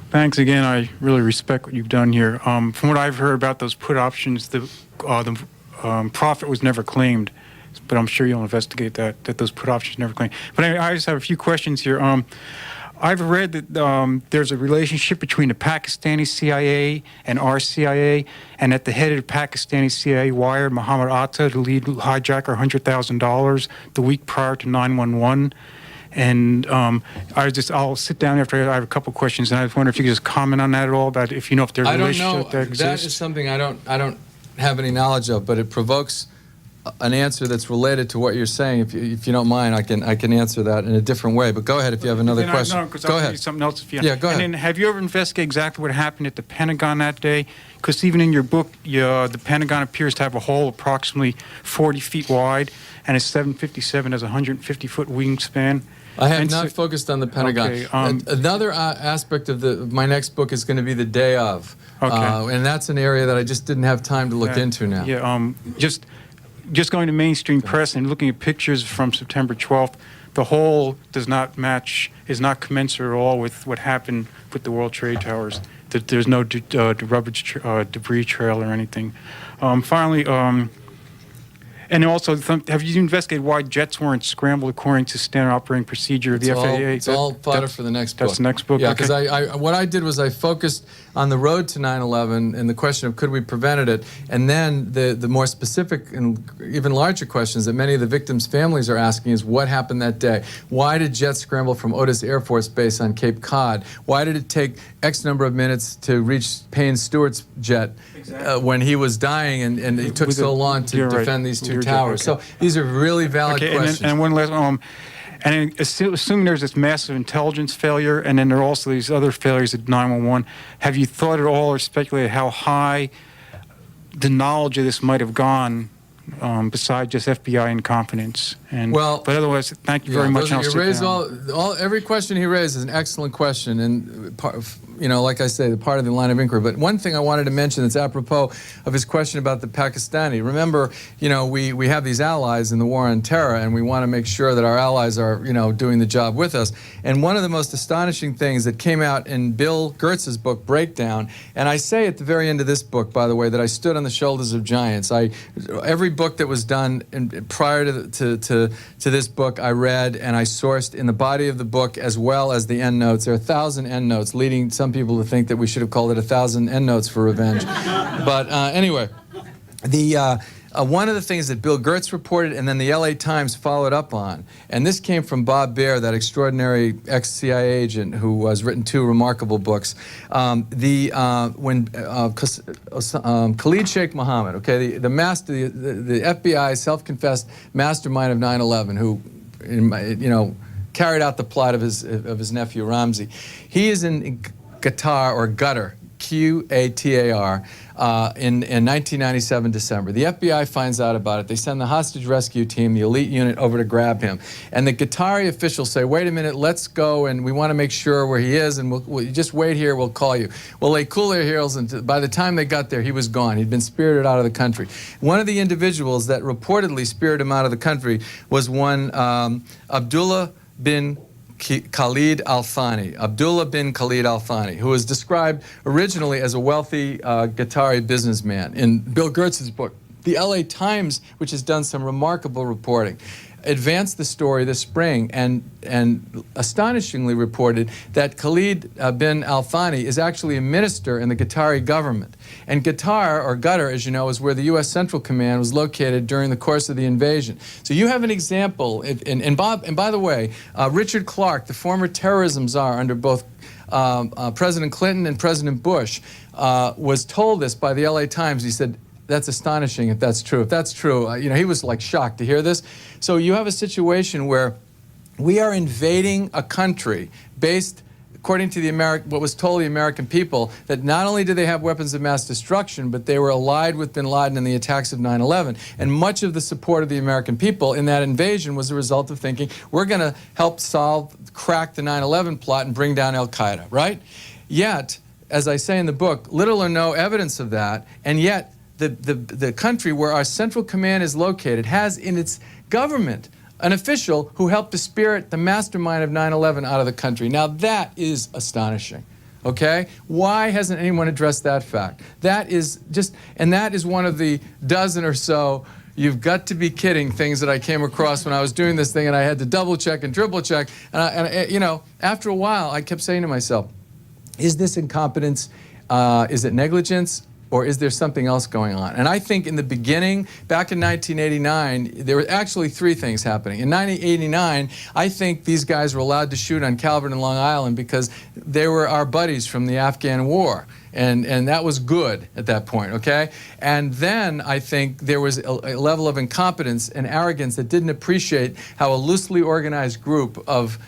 [SPEAKER 12] Thanks again. I really respect what you've done here. From what I've heard about those put options, the profit was never claimed, but I'm sure you'll investigate that those put options never claimed. But anyway, I just have a few questions here. I've read that there's a relationship between the Pakistani CIA and our CIA, and that the head of the Pakistani CIA wired Muhammad Atta, the lead hijacker, $100,000 the week prior to 9/11. And I'll sit down after I have a couple questions, and I wonder if you could just comment on that at all, about if you know if there's a relationship that exists.
[SPEAKER 2] That is something I don't have any knowledge of, but it provokes an answer that's related to what you're saying. If you don't mind, I can answer that in a different way. But go ahead if you have another question.
[SPEAKER 12] No,
[SPEAKER 2] go ahead.
[SPEAKER 12] Something else if you
[SPEAKER 2] yeah, go ahead.
[SPEAKER 12] And then, have you ever investigated exactly what happened at the Pentagon that day? Because even in your book, the Pentagon appears to have a hole approximately 40 feet wide, and a 757 has a 150-foot wingspan.
[SPEAKER 2] I have not focused on the Pentagon.
[SPEAKER 12] Okay,
[SPEAKER 2] another aspect of my next book is going to be the day of.
[SPEAKER 12] Okay.
[SPEAKER 2] And that's an area that I just didn't have time to look into now.
[SPEAKER 12] Yeah, just going to mainstream press and looking at pictures from September 12th, the hole does not match, is not commensurate at all with what happened with the World Trade Towers. There's no debris trail or anything. Finally, and also, have you investigated why jets weren't scrambled according to standard operating procedure of the FAA?
[SPEAKER 2] It's all fodder for the next book.
[SPEAKER 12] That's the next book?
[SPEAKER 2] Yeah, because what I did was I focused on the road to 9/11 and the question of could we prevented it, and then the more specific and even larger questions that many of the victims' families are asking is what happened that day? Why did jets scramble from Otis Air Force Base on Cape Cod? Why did it take X number of minutes to reach Payne Stewart's jet when he was dying, and it took so long to defend these two towers? Okay. So these are really valid questions.
[SPEAKER 12] And one last and assuming there's this massive intelligence failure, and then there are also these other failures at 911, have you thought at all or speculated how high the knowledge of this might have gone, besides just FBI incompetence? But otherwise, thank you very much.
[SPEAKER 2] You raise every question he raised is an excellent question, and like I say, the part of the line of inquiry. But one thing I wanted to mention that's apropos of his question about the Pakistani. Remember, we have these allies in the war on terror, and we want to make sure that our allies are, doing the job with us. And one of the most astonishing things that came out in Bill Gertz's book, Breakdown, and I say at the very end of this book, by the way, that I stood on the shoulders of giants. Every book that was done prior to this book I read, and I sourced in the body of the book as well as the endnotes. There are 1,000 endnotes, leading some people to think that we should have called it 1,000 endnotes for revenge. But anyway, one of the things that Bill Gertz reported and then the LA Times followed up on, and this came from Bob Baer, that extraordinary ex-CIA agent who has written 2 remarkable books. When Khalid Sheikh Mohammed, okay, the FBI self-confessed mastermind of 9/11, who, carried out the plot of his nephew Ramzi. He is in Qatar, or Qatar, Qatar, in 1997 December. The FBI finds out about it. They send the hostage rescue team, the elite unit, over to grab him. And the Qatari officials say, wait a minute, let's go, and we want to make sure where he is, and we'll just wait here, we'll call you. Well, they cool their heels, and by the time they got there, he was gone. He'd been spirited out of the country. One of the individuals that reportedly spirited him out of the country was one Abdullah bin Khalid al-Thani, Abdullah bin Khalid al-Thani, who was described originally as a wealthy Qatari businessman in Bill Gertz's book. The LA Times, which has done some remarkable reporting, advanced the story this spring and astonishingly reported that Khalid bin al-Thani is actually a minister in the Qatari government. And Qatar, or Qatar, as you know, is where the U.S. Central Command was located during the course of the invasion. So you have an example, and by the way, Richard Clark, the former terrorism czar under both President Clinton and President Bush, was told this by the LA Times. He said, "That's astonishing if that's true." If that's true, you know, he was like shocked to hear this. So you have a situation where we are invading a country based, according to what was told the American people, that not only did they have weapons of mass destruction, but they were allied with bin Laden in the attacks of 9/11. And much of the support of the American people in that invasion was a result of thinking, we're going to help crack the 9/11 plot and bring down Al-Qaeda, right? Yet, as I say in the book, little or no evidence of that, and yet the country where our central command is located has in its government an official who helped to spirit the mastermind of 9/11 out of the country. Now that is astonishing, okay? Why hasn't anyone addressed that fact? that is one of the dozen or so you've got to be kidding things that I came across when I was doing this thing, and I had to double check and triple check. And you know, after a while, I kept saying to myself, is this incompetence? Is it negligence? Or is there something else going on? And I think in the beginning, back in 1989, there were actually three things happening. In 1989, I think these guys were allowed to shoot on Calvert and Long Island because they were our buddies from the Afghan war. And that was good at that point, okay? And then I think there was a level of incompetence and arrogance that didn't appreciate how a loosely organized group of,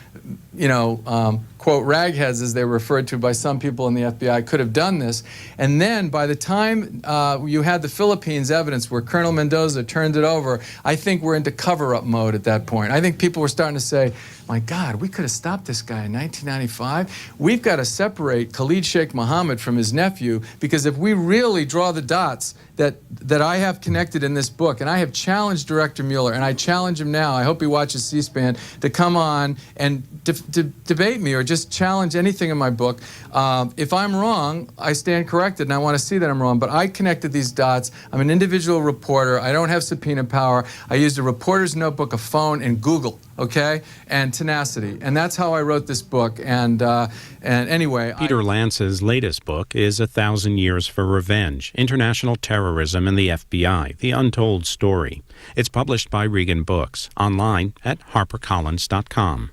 [SPEAKER 2] you know, quote, ragheads, as they were referred to by some people in the FBI, could have done this. And then by the time you had the Philippines evidence where Colonel Mendoza turned it over, I think we're into cover-up mode at that point. I think people were starting to say, my God, we could have stopped this guy in 1995. We've got to separate Khalid Sheikh Mohammed from his nephew, because if we really draw the dots that I have connected in this book, and I have challenged Director Mueller, and I challenge him now, I hope he watches C-SPAN, to come on and to debate me or just challenge anything in my book. If I'm wrong, I stand corrected, and I want to see that I'm wrong, but I connected these dots. I'm an individual reporter. I don't have subpoena power. I used a reporter's notebook, a phone, and Google, okay, and tenacity, and that's how I wrote this book. And anyway,
[SPEAKER 1] Peter Lance's latest book is 1,000 Years for Revenge: International Terrorism and the FBI, The Untold Story. It's published by Regan Books, online at harpercollins.com.